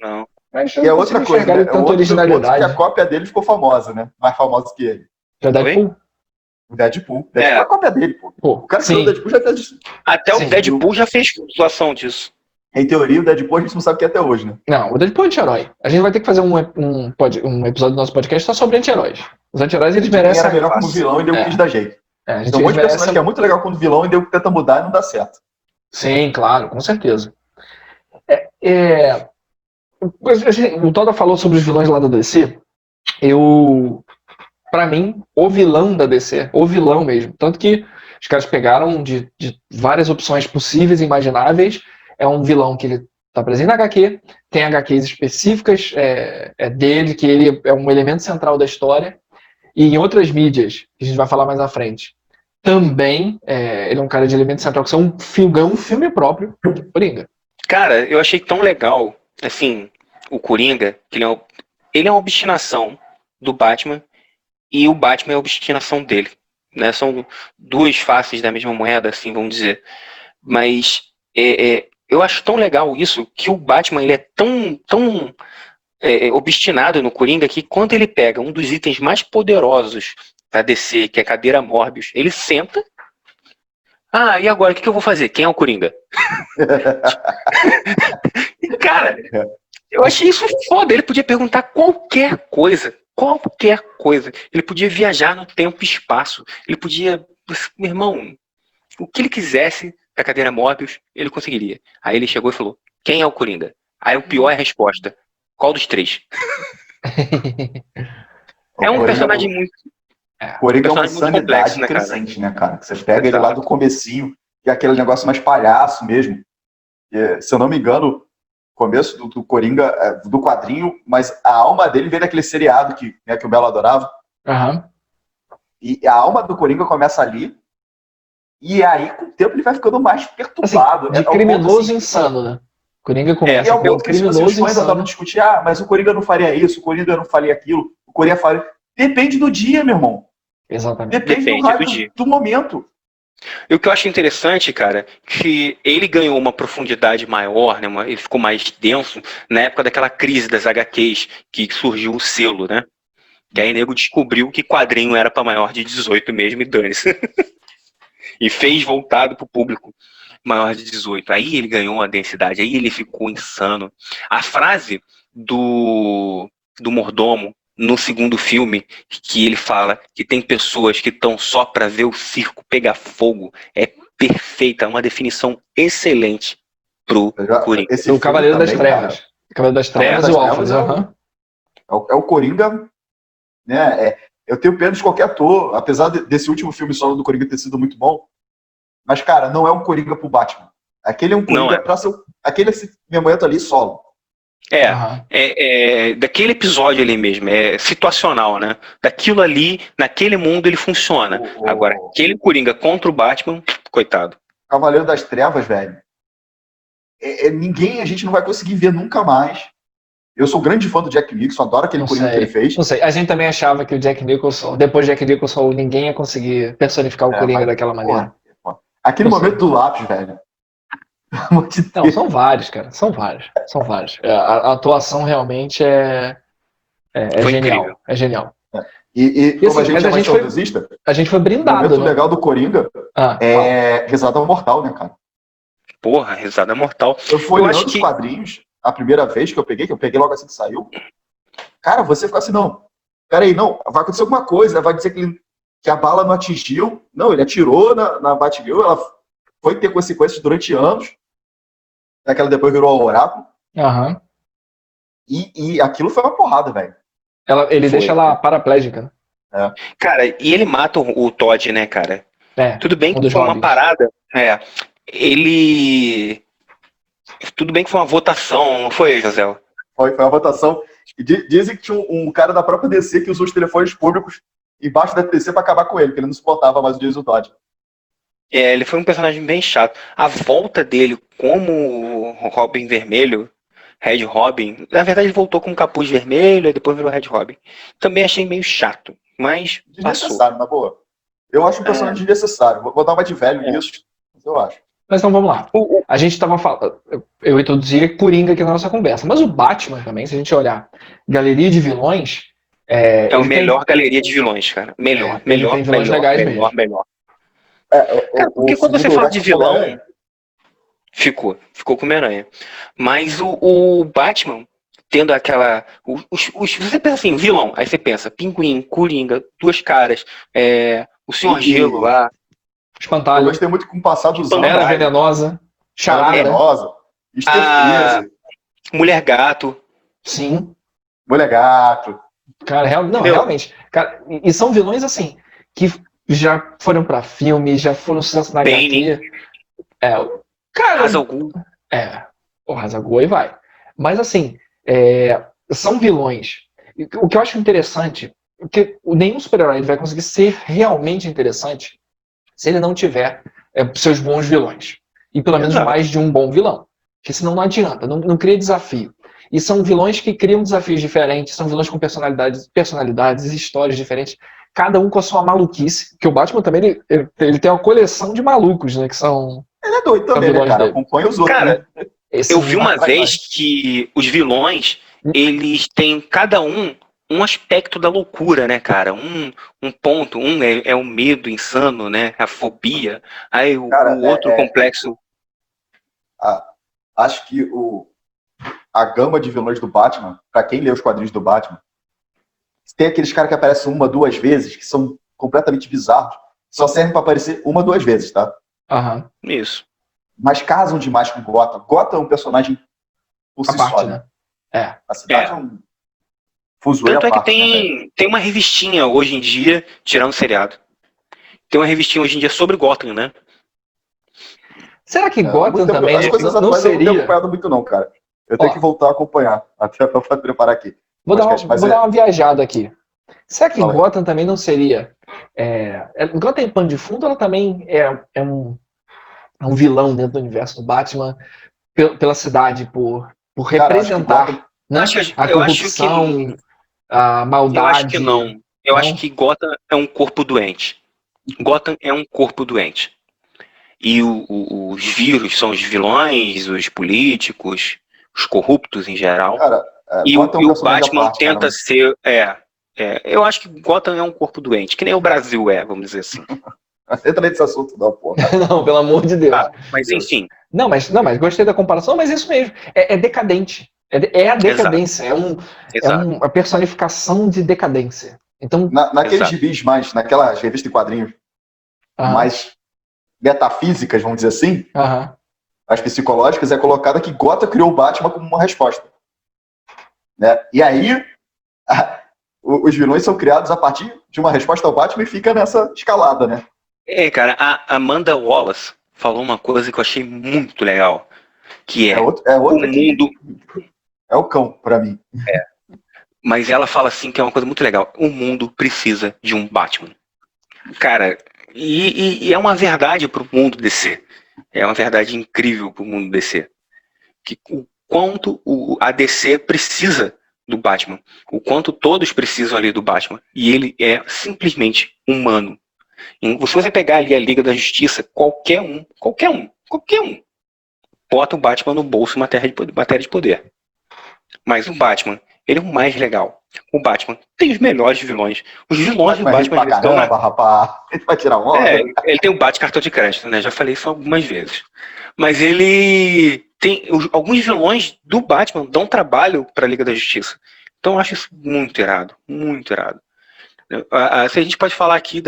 D: Não.
B: Mas
C: e é outra coisa, né?
B: Tanta originalidade.
C: Que a cópia dele ficou famosa, né? Mais famosa que ele.
B: O Deadpool?
C: O Deadpool. É a cópia dele, pô. O cara que o Deadpool já fez isso.
D: Até o Deadpool já fez zoação disso.
C: Em teoria, o Deadpool a gente não sabe o que é até hoje, né?
B: Não, o Deadpool é anti-herói. A gente vai ter que fazer um episódio do nosso podcast só sobre anti-heróis. Os anti-heróis, eles merecem...
C: Ele era melhor como vilão e deu quis da jeito.
B: Tem
C: um monte de personagem que é muito legal quando vilão e deu tenta mudar e não dá certo.
B: Sim, claro, com certeza. O Toda falou sobre os vilões lá da DC. Pra mim, o vilão da DC, o vilão mesmo. Tanto que os caras pegaram de várias opções possíveis e imagináveis. É um vilão que ele tá presente na HQ, tem HQs específicas dele, que ele é um elemento central da história. E em outras mídias, que a gente vai falar mais à frente, também ele é um cara de elemento central, que são um filme próprio, Coringa.
D: Cara, eu achei tão legal, assim, o Coringa, que ele é uma obstinação do Batman, e o Batman é a obstinação dele, né? São duas faces da mesma moeda, assim, vamos dizer. Mas eu acho tão legal isso, que o Batman ele é tão obstinado no Coringa, que quando ele pega um dos itens mais poderosos da DC, que é a cadeira Morbius, ele senta. Ah, e agora, o que eu vou fazer? Quem é o Coringa? Cara, eu achei isso foda. Ele podia perguntar qualquer coisa. Ele podia viajar no tempo e espaço. Ele podia... Meu irmão, o que ele quisesse da cadeira Morbius, ele conseguiria. Aí ele chegou e falou, quem é o Coringa? Aí o pior é a resposta. Qual dos três? É um personagem muito...
C: Coringa é uma insanidade crescente, né, cara? Você pega ele lá do comecinho, que é aquele negócio mais palhaço mesmo. Se eu não me engano, começo do Coringa, do quadrinho, mas a alma dele vem daquele seriado que o Belo adorava. E a alma do Coringa começa ali, e aí, com o tempo, ele vai ficando mais perturbado.
B: Assim, de criminoso insano, né? Coringa começa
C: é o criminoso insano. Os fãs adoram discutir, mas o Coringa não faria isso, o Coringa não faria aquilo, o Coringa faria... Depende do dia, meu irmão.
B: Exatamente.
C: Depende do dia. Do momento.
D: E o que eu acho interessante, cara, que ele ganhou uma profundidade maior, né? Ele ficou mais denso na época daquela crise das HQs, que surgiu o selo, né? E aí o nego descobriu que quadrinho era para maior de 18 mesmo e dane-se. E fez voltado pro público maior de 18. Aí ele ganhou uma densidade, aí ele ficou insano. A frase do mordomo no segundo filme, que ele fala que tem pessoas que estão só para ver o circo pegar fogo, é perfeita, é uma definição excelente pro Coringa.
B: O Cavaleiro das Trevas. O Cavaleiro das Trevas e o Alphas.
C: É o Coringa, né? Eu tenho pena de qualquer ator, apesar desse último filme solo do Coringa ter sido muito bom, mas, cara, não é um Coringa pro Batman. Aquele é um Coringa pra ser... Aquele momento ali solo.
D: Daquele episódio ali mesmo, é situacional, né? Daquilo ali, naquele mundo ele funciona. Agora, aquele Coringa contra o Batman, coitado.
C: Cavaleiro das Trevas, velho. Ninguém, a gente não vai conseguir ver nunca mais. Eu sou grande fã do Jack Nicholson, adoro aquele Coringa que ele fez.
B: Não sei, a gente também achava que o Jack Nicholson, depois de Jack Nicholson, ninguém ia conseguir personificar o Coringa daquela maneira.
C: Aquele momento do lápis, velho.
B: Não, são vários, cara. São vários. A atuação realmente é genial. Incrível. É genial.
C: E como a gente é mais saudosista,
B: a gente foi brindado.
C: O momento legal do Coringa é Risada Mortal, né, cara?
D: Porra, Risada Mortal.
C: Eu fui olhando os quadrinhos a primeira vez que eu peguei logo assim que saiu. Cara, você fica assim, não. Peraí, não, vai acontecer alguma coisa, vai dizer que a bala não atingiu. Não, ele atirou na Batgirl, ela foi ter consequências durante anos. Aquela depois virou o Oráculo. E aquilo foi uma porrada, velho.
B: Ele deixa ela paraplégica, né?
D: Cara, e ele mata o Todd, né, cara? Tudo bem que foi uma parada. Tudo bem que foi uma votação, não foi, José?
C: Foi uma votação. E dizem que tinha um cara da própria DC que usou os telefones públicos embaixo da DC pra acabar com ele, porque ele não suportava mais o Jason Todd.
D: Ele foi um personagem bem chato. A volta dele como Robin Vermelho, Red Robin, na verdade ele voltou com um capuz vermelho e depois virou Red Robin. Também achei meio chato, mas
C: desnecessário, na boa. Eu acho um personagem desnecessário. Vou dar uma de velho nisso, mas eu acho.
B: Mas então vamos lá. A gente estava falando, eu introduzi Coringa aqui na nossa conversa, mas o Batman também, se a gente olhar galeria de vilões...
D: É o melhor galeria de vilões, cara. Melhor.
B: Tem vilões legais mesmo.
D: Melhor. Cara, porque quando você fala de vilão, ficou com o Homem-Aranha. Mas o Batman, tendo aquela... você pensa assim, vilão, aí você pensa, Pinguim, Coringa, Duas Caras, o Senhor Gelo lá...
B: Espantalho.
C: Eu gostei muito com o passado dos anos.
B: Era Venenosa. Charada.
C: Venenosa.
D: Mulher Gato.
B: Sim.
C: Mulher Gato.
B: Cara, realmente. Cara, e são vilões assim, que já foram pra filme, já foram sucesso na HQ.
D: Ra's al Ghul.
B: O Ra's al Ghul aí vai. Mas assim, são vilões. O que eu acho interessante, que nenhum super-herói vai conseguir ser realmente interessante se ele não tiver seus bons vilões. E pelo menos mais de um bom vilão. Porque senão não adianta, não cria desafio. E são vilões que criam desafios diferentes, são vilões com personalidades e histórias diferentes, cada um com a sua maluquice, porque o Batman também ele tem uma coleção de malucos, né, que são...
C: Ele é doido também, né, cara? Acompanha os outros,
D: cara,
C: né?
D: Eu vi uma vez que os vilões, eles têm cada um aspecto da loucura, né, cara? Um ponto, é o medo insano, né? A fobia. Aí o outro complexo.
C: Acho que a gama de vilões do Batman, pra quem lê os quadrinhos do Batman, tem aqueles caras que aparecem uma, duas vezes, que são completamente bizarros, só servem pra aparecer uma, duas vezes, tá?
D: Isso.
C: Mas casam demais com Gotham. Gotham é um personagem por si só, né? A cidade é um fuzuê à parte.
D: Tanto é que tem uma revistinha hoje em dia, tirando o seriado. Tem uma revistinha hoje em dia sobre Gotham, né?
B: Será que Gotham
C: tempo,
B: também
C: as coisas
B: não
C: atuais eu não tenho
B: seria...
C: acompanhado muito não, cara. Eu tenho que voltar a acompanhar, até pra preparar aqui.
B: Vou dar uma viajada aqui. Será que Gotham também não seria... Gotham em pano de fundo, ela também é um vilão dentro do universo do Batman, pela cidade, por representar, né, a corrupção, a maldade.
D: Eu acho que não. Eu acho que Gotham é um corpo doente. Gotham é um corpo doente. E os vírus são os vilões, os políticos, os corruptos em geral.
C: Cara,
D: e o Batman tenta ser... eu acho que Gotham é um corpo doente, que nem o Brasil vamos dizer assim.
C: Entra nesse assunto não, porra.
B: Não, pelo amor de Deus.
D: Mas enfim.
B: Não, mas gostei da comparação, mas isso mesmo. É decadente. É a decadência.
D: Exato.
B: É uma personificação de decadência. Então,
C: naqueles gibis mais, naquelas revistas de quadrinhos mais metafísicas, vamos dizer assim, as psicológicas, é colocada que Gotham criou o Batman como uma resposta. Né? E aí, os vilões são criados a partir de uma resposta ao Batman e fica nessa escalada, né?
D: Cara, a Amanda Wallace falou uma coisa que eu achei muito legal, que
C: o mundo... É o cão, pra mim.
D: Mas ela fala assim que é uma coisa muito legal. O mundo precisa de um Batman. Cara, e é uma verdade pro mundo DC. É uma verdade incrível pro mundo DC. Que o quanto a DC precisa do Batman. O quanto todos precisam ali do Batman. E ele é simplesmente humano. Se você pegar ali a Liga da Justiça, qualquer um, bota o Batman no bolso em matéria de poder. Mas o Batman, ele é o mais legal. O Batman tem os melhores vilões. Os vilões do Batman...
C: Ele vai tirar onda.
D: Ele tem o Bate-cartão de crédito, né? Já falei isso algumas vezes. Mas ele tem... Alguns vilões do Batman dão trabalho pra Liga da Justiça. Então eu acho isso muito irado. Muito irado. Se a gente pode falar aqui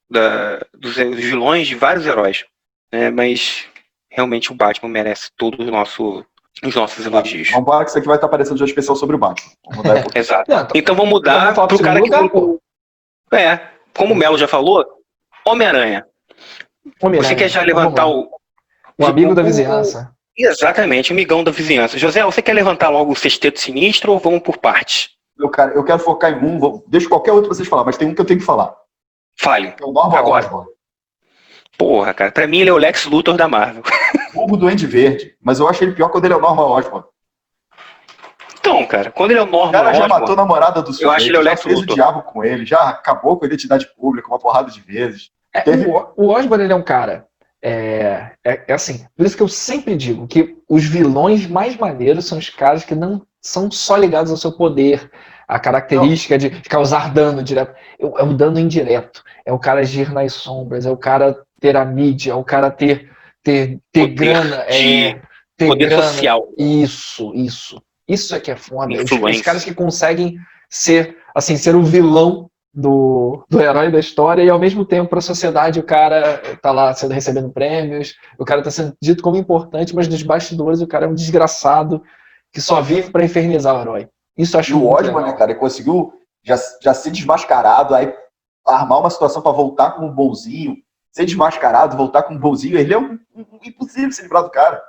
D: dos vilões de vários heróis, né? Mas realmente o Batman merece todos os nossos elogios.
C: Vamos falar que isso aqui vai estar aparecendo já especial sobre o Batman. Vamos mudar
D: Exato. Então vamos mudar pro cara que... como o Melo já falou, Homem-Aranha. Você quer já levantar
B: o amigo da vizinhança.
D: Exatamente, o amigão da vizinhança. José, você quer levantar logo o Sexteto Sinistro ou vamos por partes?
C: Eu quero focar em deixa qualquer outro vocês falar, mas tem um que eu tenho que falar.
D: Fale.
C: É o Norman Osborn.
D: Porra, cara, pra mim ele é o Lex Luthor da Marvel.
C: O Duende Verde, mas eu acho ele pior quando ele é o Norman Osborn.
D: Então, cara, quando ele é o Norman
C: Osborn... O cara já matou a namorada do sujeito,
D: eu acho ele é o Lex
C: já fez
D: Luthor.
C: O diabo com ele, já acabou com a identidade pública uma porrada de vezes.
B: O Osborn, ele é um cara... assim, por isso que eu sempre digo que os vilões mais maneiros são os caras que não são só ligados ao seu poder, a característica de causar dano direto. É um dano indireto. É o cara agir nas sombras, é o cara ter a mídia, é o cara ter grana. Ter
D: poder
B: grana.
D: Social.
B: Isso é que é foda. Os caras que conseguem ser o vilão do herói da história e ao mesmo tempo para a sociedade o cara tá lá recebendo prêmios, o cara tá sendo dito como importante, mas nos bastidores o cara é um desgraçado que só vive para infernizar o herói. Isso eu acho
C: o Osborn, né, cara, ele conseguiu já ser desmascarado, aí armar uma situação para voltar como um bonzinho, ser desmascarado, voltar como um bonzinho, ele é impossível se livrar do cara.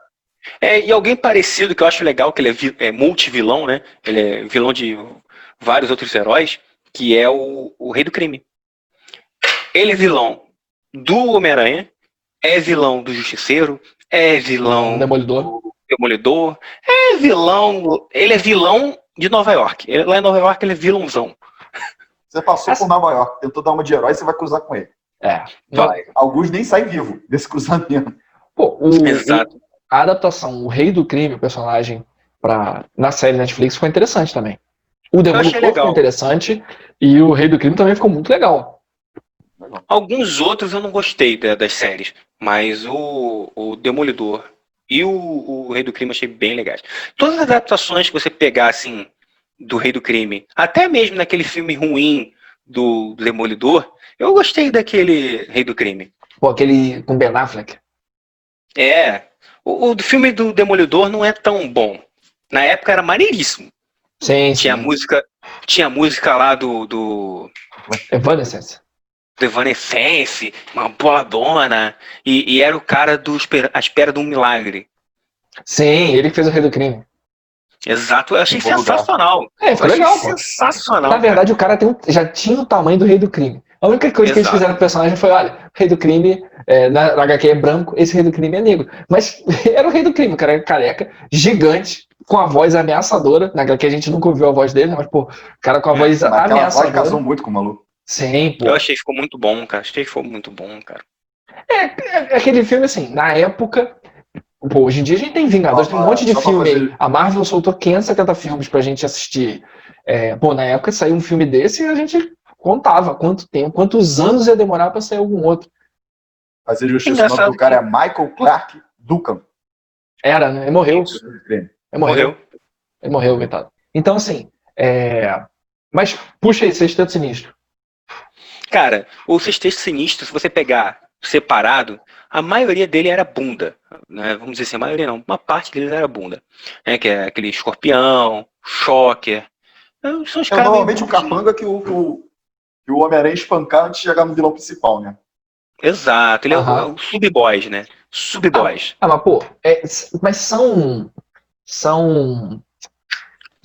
D: E alguém parecido que eu acho legal, que ele é multivilão, né? Ele é vilão de vários outros heróis, que é o Rei do Crime. Ele é vilão do Homem-Aranha, é vilão do Justiceiro, é vilão
B: do
D: Demolidor, é vilão... Ele é vilão de Nova York. Lá em Nova York ele é vilãozão.
C: Você passou por Nova York, tentou dar uma de herói, você vai cruzar com ele. Alguns nem saem vivos desse cruzamento.
D: Exato.
B: A adaptação, o Rei do Crime, o personagem, na série Netflix, foi interessante também. O Demolidor ficou interessante e o Rei do Crime também ficou muito legal.
D: Alguns outros eu não gostei das séries, mas o Demolidor e o Rei do Crime eu achei bem legais. Todas as adaptações que você pegar, assim, do Rei do Crime, até mesmo naquele filme ruim do Demolidor, eu gostei daquele Rei do Crime.
B: Aquele com Ben Affleck.
D: O filme do Demolidor não é tão bom. Na época era maneiríssimo.
B: Sim.
D: Tinha música lá do
B: Evanescence.
D: do Evanescence, uma boladona, e era o cara à espera de um milagre.
B: Sim, ele que fez o Rei do Crime.
D: Exato, eu achei sensacional.
B: Ficou legal, pô.
D: Sensacional.
B: Na verdade, o cara já tinha o tamanho do Rei do Crime. A única coisa que eles fizeram com o personagem foi, olha, o Rei do Crime, na HQ é branco, esse Rei do Crime é negro. Mas era o Rei do Crime, o cara era careca, gigante, com a voz ameaçadora. Na HQ a gente nunca ouviu a voz dele, mas, pô, o cara com a voz ameaçadora. Aquela voz
C: casou muito com o maluco.
B: Sim, pô.
D: Eu achei que ficou muito bom, cara.
B: Aquele filme, assim, na época... Pô, hoje em dia a gente tem Vingadores, tem um monte de filme aí. A Marvel soltou 570 filmes pra gente assistir. Na época saiu um filme desse e a gente contava quanto tempo, quantos anos ia demorar pra sair algum outro.
C: Fazer justiça, o nome do cara é Michael Clarke Duncan.
B: Era, né? Ele morreu. Ele morreu, coitado. Então, assim, mas puxa aí, Sexteto Sinistro.
D: Cara, o Sexteto Sinistro, se você pegar separado, a maioria dele era bunda, né? Vamos dizer assim, a maioria não, uma parte dele era bunda, né? Que é aquele Escorpião, Shocker. São os caras
C: normalmente o capanga que o Homem-Aranha espancar antes de chegar no vilão principal, né?
D: Exato, ele é o Sub-Boys, né? Sub-Boys.
B: Mas pô, mas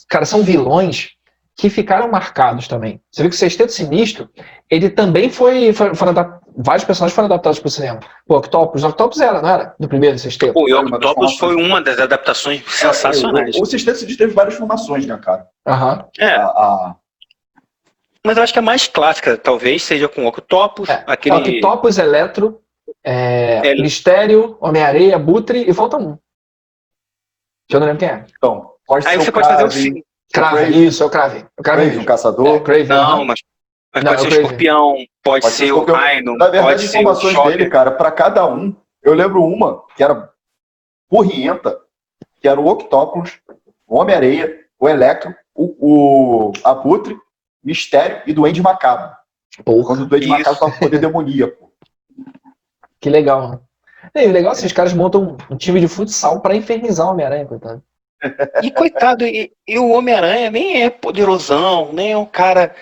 B: cara, são vilões que ficaram marcados também. Você viu que o Sexteto Sinistro, ele também vários personagens foram adaptados para o cinema. O Octopus era, não era? Do primeiro Sexteto.
D: O Octopus foi uma das adaptações sensacionais.
C: O Sexteto Sinistro teve várias formações, né, cara?
D: Mas eu acho que a mais clássica, talvez, seja com o Octopus.
B: Octopus, Electro, Mistério, Homem-Areia, Abutre e falta um. Eu não lembro quem é.
C: Então, pode ser
D: você pode fazer o seguinte.
B: Kraven, isso, é o Kraven. O Kraven,
C: o Caçador.
B: Kraven,
D: não, mas pode ser o Escorpião, pode ser o Rhino,
C: na verdade,
D: pode
C: as
D: ser o
C: informações
D: Shocker.
C: dele, cara, pra cada um, eu lembro uma que era porrienta, que era o Octopus, o Homem-Areia, o Electro, o Abutre, Mistério e Duende Macabro. Quando o Duende Macabro tava com poder demoníaco.
B: Que legal, né? E o legal é que esses caras montam um time de futsal pra infernizar o Homem-Aranha, coitado.
D: E coitado, e o Homem-Aranha nem é poderosão, nem é um cara.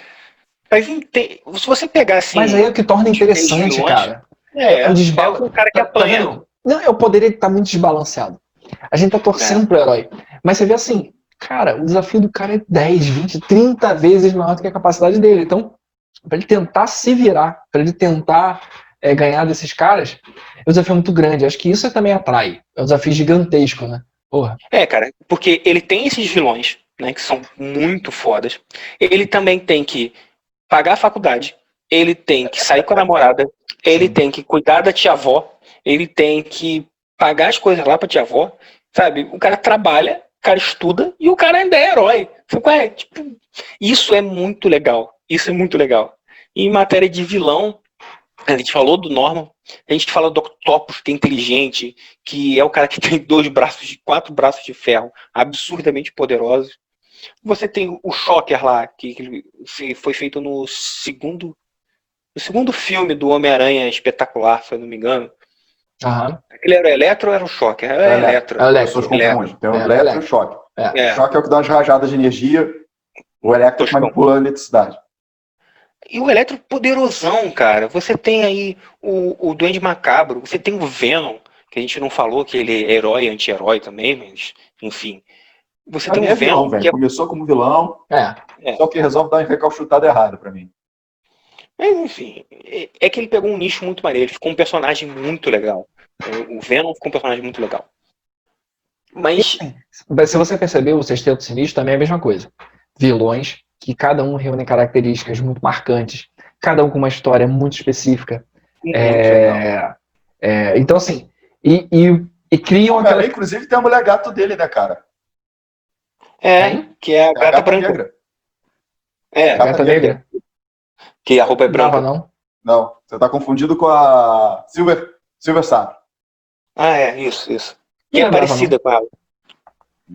D: Mas se você pegar assim.
B: Mas aí é o que torna interessante, cara.
D: É o cara que apanha.
B: Não, eu poderia estar muito desbalanceado. A gente tá torcendo pro herói. Mas você vê assim, cara, o desafio do cara é 10, 20, 30 vezes maior do que a capacidade dele. Então, pra ele tentar se virar, pra ele tentar ganhar desses caras, é um desafio muito grande. Acho que isso também atrai. É um desafio gigantesco, né? Porra.
D: Cara, porque ele tem esses vilões, né, que são muito fodas. Ele também tem que pagar a faculdade, ele tem que sair com a namorada, ele tem que cuidar da tia-avó, ele tem que pagar as coisas lá pra tia-avó, sabe? O cara trabalha, o cara estuda e o cara ainda é herói. Isso é muito legal. Isso é muito legal. E em matéria de vilão, a gente falou do Norman, a gente fala do Octopus, que é inteligente, que é o cara que tem 4 braços de ferro, absurdamente poderosos. Você tem o Shocker lá, que foi feito no segundo filme do Homem-Aranha Espetacular, se eu não me engano. Ele era o Electro ou era o Shocker? Era o Electro.
C: As pessoas confundem. Tem o Electro e o Shocker. O Shocker é o que dá umas rajadas de energia, o Electro é que manipula a eletricidade.
D: E o Electro poderosão, cara. Você tem aí o Duende Macabro, você tem o Venom, que a gente não falou que ele é herói e anti-herói também, mas, enfim. Você tem o Venom.
C: Vilão, começou como vilão, só que resolve dar uma recalchutada errada pra mim.
D: Mas, enfim, é que ele pegou um nicho muito maneiro, ele ficou um personagem muito legal. O Venom ficou um personagem muito legal. Mas
B: se você percebeu, o Sexteto Sinistro também é a mesma coisa. Vilões que cada um reúne características muito marcantes, cada um com uma história muito específica. Então, assim, e criam aquela...
C: Inclusive tem a mulher gato dele, né, cara?
D: Que é a gata branca.
C: Negra.
B: A gata negra.
D: Que a roupa é branca.
C: Não, você tá confundido com a Silver Star.
D: Isso. Que é parecida com ela.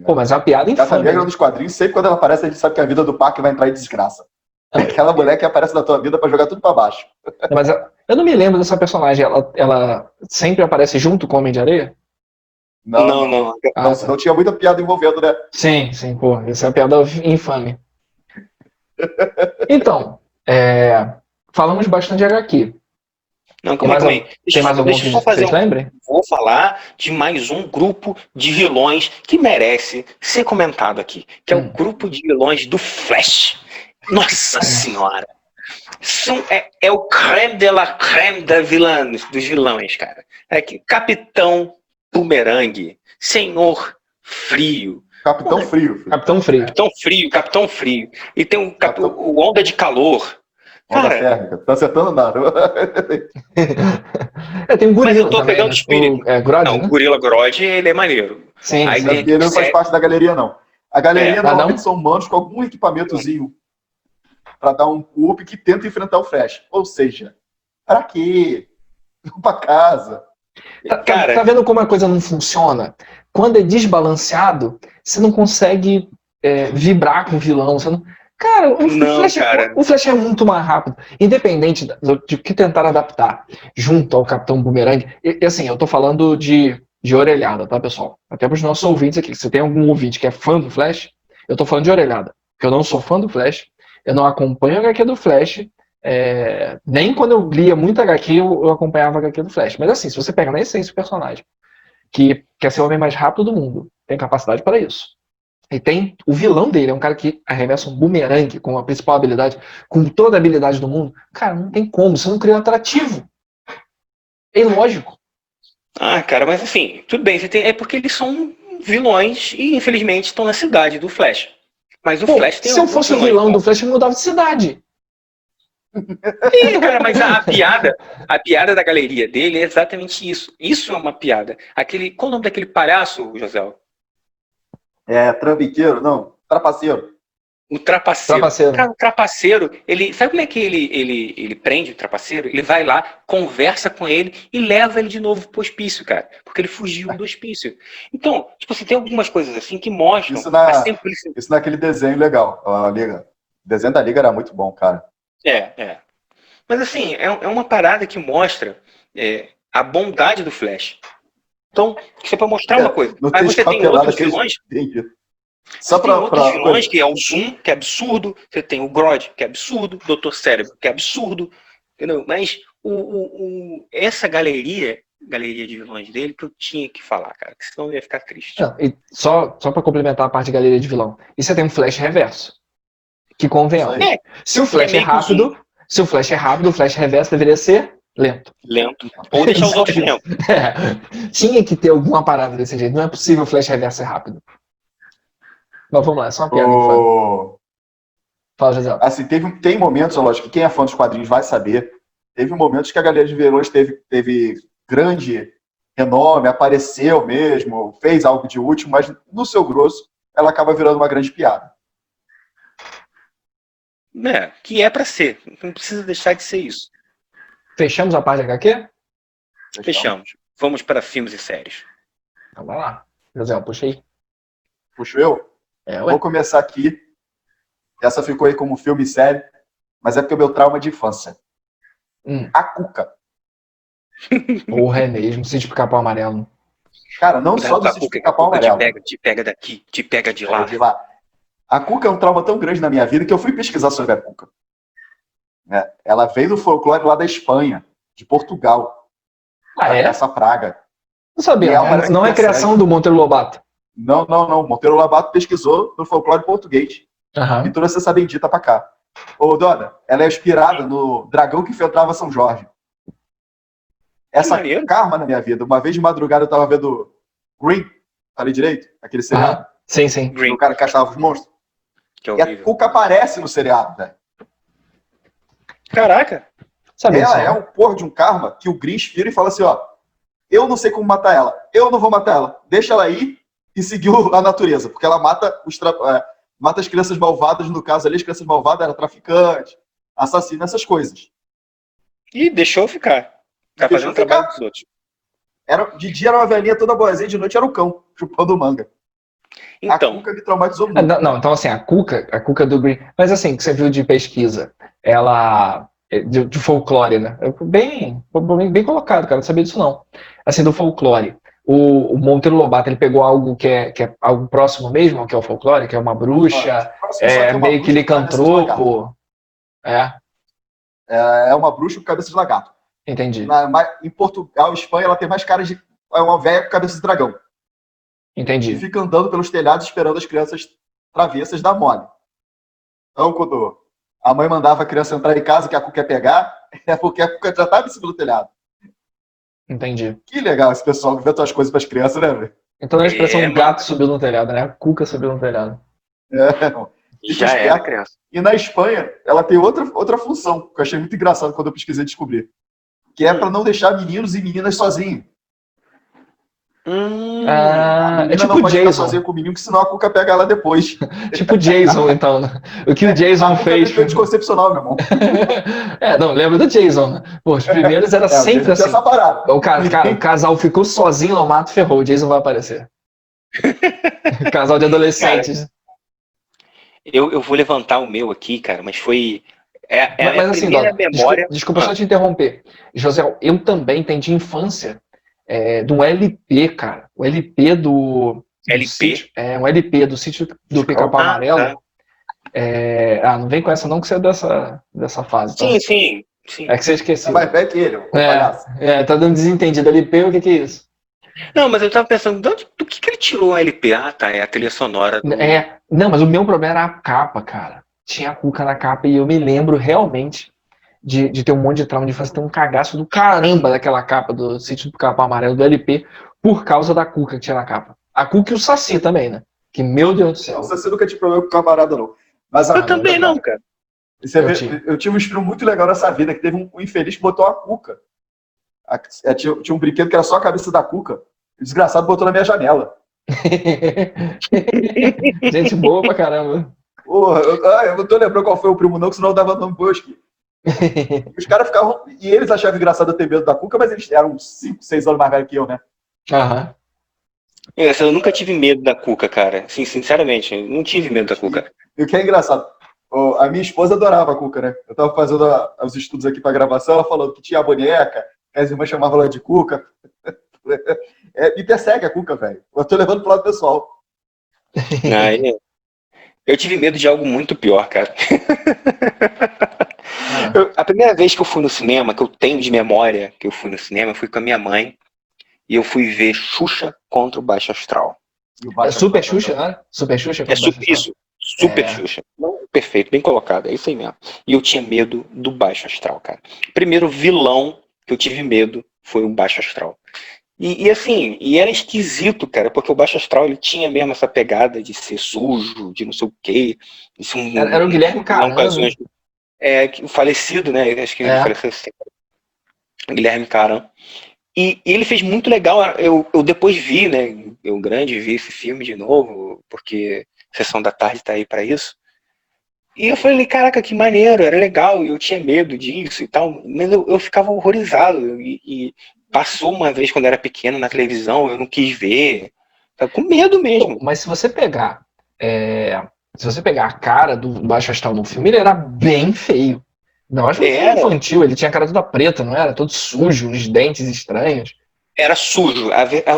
B: Pô, mas é uma piada infame.
C: Gata negra dos quadrinhos, sempre quando ela aparece, a gente sabe que a vida do Parque vai entrar em desgraça. Aquela mulher que aparece na tua vida pra jogar tudo pra baixo.
B: Mas eu não me lembro dessa personagem. Ela sempre aparece junto com o Homem de Areia?
D: Não.
C: Senão tinha muita piada envolvendo, né?
B: Sim, pô. Essa é uma piada infame. Então, falamos bastante de HQ.
D: Não, calma aí.
B: Tem mais algum que vocês lembrem?
D: Vou falar de mais um grupo de vilões que merece ser comentado aqui, que é o grupo de vilões do Flash. Nossa Senhora! É o creme de la creme dos vilões, cara. É que Capitão Boomerang, Senhor Frio.
C: Capitão Frio.
D: Capitão Frio. E tem o Onda de Calor.
C: Onda térmica. Tá acertando nada.
B: Tem um gorila.
D: Mas eu tô
B: também,
D: pegando espírito.
B: Grodd,
D: o Gorila Grodd, ele é maneiro.
B: Sim,
C: Aí ele não faz parte da galeria, não. A galeria normalmente são humanos com algum equipamentozinho pra dar um up que tenta enfrentar o Flash. Ou seja, pra quê? Vamos pra casa.
B: Cara, tá vendo como a coisa não funciona? Quando é desbalanceado, você não consegue vibrar com o vilão. Você não... Cara, o Flash é muito mais rápido. Independente de que tentar adaptar junto ao Capitão Boomerang. E assim, eu tô falando de orelhada, tá, pessoal? Até pros nossos ouvintes aqui. Se tem algum ouvinte que é fã do Flash, eu tô falando de orelhada. Porque eu não sou fã do Flash. Eu não acompanho a HQ do Flash. Nem quando eu lia muito HQ, eu acompanhava a HQ do Flash. Mas assim, se você pega na essência o personagem, que quer ser o homem mais rápido do mundo, tem capacidade para isso. E tem o vilão dele, é um cara que arremessa um bumerangue com a principal habilidade, com toda a habilidade do mundo. Cara, não tem como, você não cria um atrativo. É ilógico.
D: Cara, mas assim, tudo bem, é porque eles são vilões e infelizmente estão na cidade do Flash. Mas o Flash tem
B: se eu fosse o vilão do Flash, eu mudava de cidade.
D: Cara, mas a piada da galeria dele é exatamente isso. Isso é uma piada. Qual o nome daquele palhaço, José?
C: Trambiqueiro? Não, trapaceiro.
D: O trapaceiro. Cara, o trapaceiro, sabe como é que ele prende o trapaceiro? Ele vai lá, conversa com ele e leva ele de novo pro hospício, cara. Porque ele fugiu do hospício. Então, tipo assim, tem algumas coisas assim que mostram
C: isso naquele desenho legal. A Liga. O desenho da Liga era muito bom, cara.
D: Mas assim, é uma parada que mostra a bondade do Flash. Então, isso é pra mostrar uma coisa. Mas você tem outros vilões. Outros vilões, que é o Zoom, que é absurdo. Você tem o Grodd, que é absurdo. O Dr. Cérebro, que é absurdo. Entendeu? Mas essa galeria de vilões dele que eu tinha que falar, cara. Que senão eu ia ficar triste.
B: Não, e só pra complementar a parte de galeria de vilão. E você tem um Flash reverso. Que convenhamos. Se o Flash é rápido, o Flash reverso deveria ser lento.
D: Ou deixar os outros lentos.
B: Tinha que ter alguma parada desse jeito. Não é possível o Flash reverso ser rápido. Mas vamos lá, é só uma piada. Fala, José.
C: Assim, tem momentos, lógico, que quem é fã dos quadrinhos vai saber. Teve momentos que a galeria de vilões teve grande renome, apareceu mesmo, fez algo de útil, mas no seu grosso, ela acaba virando uma grande piada.
D: Que é pra ser. Não precisa deixar de ser isso.
B: Fechamos a parte da HQ?
D: Fechamos. Vamos para filmes e séries.
B: Então vai lá. José, puxa aí.
C: Puxo eu? Vou começar aqui. Essa ficou aí como filme e série, mas é porque é o meu trauma de infância. A Cuca.
B: Porra, é mesmo. Sítio Pica-Pau Amarelo.
C: Cara, não só do Sítio Pica-Pau Amarelo.
D: Te pega daqui, te pega de lá.
C: A Cuca é um trauma tão grande na minha vida que eu fui pesquisar sobre a Cuca. Ela veio do folclore lá da Espanha, de Portugal. Essa praga.
B: Não sabia. Não é criação do Monteiro Lobato.
C: Não. Monteiro Lobato pesquisou no folclore português. E trouxe essa bendita pra cá. Ô, Dona, ela é inspirada no dragão que infiltrava São Jorge. Essa karma na minha vida. Uma vez de madrugada eu tava vendo Green, falei direito? Aquele seriado.
B: Sim.
C: Green. O cara que caçava os monstros. E a Cuca aparece no seriado, velho.
D: Caraca.
C: Ela é um porra de um karma que o Green inspira e fala assim, eu não sei como matar ela. Eu não vou matar ela. Deixa ela ir e seguir a natureza. Porque ela mata as crianças malvadas, no caso ali, as crianças malvadas eram traficantes, assassinos, essas coisas.
D: E deixou ficar. Tá fazendo o trabalho dos outros.
C: De dia era uma velhinha toda boazinha, de noite era o cão, chupando manga.
D: Então,
C: a Cuca me traumatizou muito.
B: Não, então assim, a Cuca do Green... Mas assim, que você viu de pesquisa, ela... De folclore, né? Bem colocado, cara, não sabia disso não. Assim, do folclore. O Monteiro Lobato, ele pegou algo que é algo próximo mesmo, que é o folclore, que é uma bruxa, meio que licantropo.
C: É uma bruxa com cabeça de lagarto.
B: Entendi.
C: Em Portugal, Espanha, ela tem mais cara de... É uma velha com cabeça de dragão.
B: Entendi.
C: E fica andando pelos telhados esperando as crianças travessas dar mole. Então, quando a mãe mandava a criança entrar em casa que a Cuca ia pegar, é porque a Cuca já estava em cima do telhado.
B: Entendi.
C: Que legal esse pessoal que inventa as coisas para as crianças, né, velho?
B: Então a expressão gato subiu no telhado, né? A Cuca subiu no telhado.
D: Já era criança.
C: E na Espanha, ela tem outra função, que eu achei muito engraçado quando eu pesquisei e descobri. Que é para não deixar meninos e meninas sozinhos.
B: É tipo o Jason.
C: Sozinha com o menino, que senão a Cuca pega ela depois.
B: Tipo o Jason, então. Né? O que o Jason fez.
C: É anticoncepcional, meu irmão.
B: Não, lembra do Jason. Né? Pô, os primeiros era sempre assim.
C: Essa parada.
B: O casal ficou sozinho no mato, ferrou. O Jason vai aparecer. Casal de adolescentes.
D: Cara, eu vou levantar o meu aqui, cara, mas foi...
B: Mas
D: a
B: assim,
D: primeira memória...
B: Desculpa só te interromper. José, eu também tenho de infância do LP, cara. O LP do
D: LP?
B: Um LP do Sítio do Pica-Pau Amarelo. Tá. Não vem com essa não, que você é dessa fase. Tá?
D: Sim.
B: É que você esqueceu.
C: Vai que ele,
B: tá dando desentendido. LP, o que é isso?
D: Não, mas eu tava pensando, do que ele tirou o LP? É a trilha sonora.
B: Não, mas o meu problema era a capa, cara. Tinha a Cuca na capa e eu me lembro realmente de ter um monte de trauma de infância, ter um cagaço do caramba daquela capa do Sítio do Pica-Pau Amarelo, do LP, por causa da Cuca que tinha na capa. A Cuca e o Saci também, né? Que, meu Deus do céu.
C: O Saci nunca tive problema com o camarada, não. Mas
D: eu também não, cara.
C: Eu tive um espírito muito legal nessa vida, que teve um infeliz que botou a Cuca. Tinha um brinquedo que era só a cabeça da Cuca. O desgraçado botou na minha janela.
B: Gente boa pra caramba.
C: Porra, eu não tô lembrando qual foi o primo, não, que senão eu dava nome Busque. Os caras ficavam. E eles achavam engraçado eu ter medo da Cuca, mas eles eram 5, 6 anos mais velhos que eu, né?
B: Aham.
D: Eu nunca tive medo da Cuca, cara. Sim, sinceramente, eu não tive medo da Cuca.
C: E o que é engraçado, a minha esposa adorava a Cuca, né? Eu tava fazendo os estudos aqui pra gravação, ela falou que tinha a boneca, que as irmãs chamavam ela de Cuca. Me persegue a Cuca, velho. Eu tô levando pro lado pessoal.
D: Eu tive medo de algo muito pior, cara. A primeira vez que eu fui no cinema, que eu tenho de memória que eu fui no cinema, eu fui com a minha mãe e eu fui ver Xuxa contra o Baixo Astral.
B: Super Xuxa, né? Super Xuxa.
D: Isso, Super Xuxa. Não, perfeito, bem colocado, é isso aí mesmo. E eu tinha medo do Baixo Astral, cara. O primeiro vilão que eu tive medo foi o Baixo Astral. E assim, era esquisito, cara, porque o Baixo Astral, ele tinha mesmo essa pegada de ser sujo, de não sei o quê.
B: Era o Guilherme Caran.
D: O falecido, né? Acho que ele faleceu assim. Guilherme Caran. E ele fez muito legal. Eu depois vi, né? Eu grande vi esse filme de novo, porque Sessão da Tarde tá aí pra isso. E eu falei, caraca, que maneiro, era legal. E eu tinha medo disso e tal. Mas eu ficava horrorizado. E passou uma vez quando eu era pequeno na televisão, eu não quis ver. Tava com medo mesmo.
B: Mas se você pegar a cara do Baixo Astral no filme, ele era bem feio. Não, acho que era infantil, ele tinha a cara toda preta, não era? Todo sujo, uns dentes estranhos.
D: Era sujo,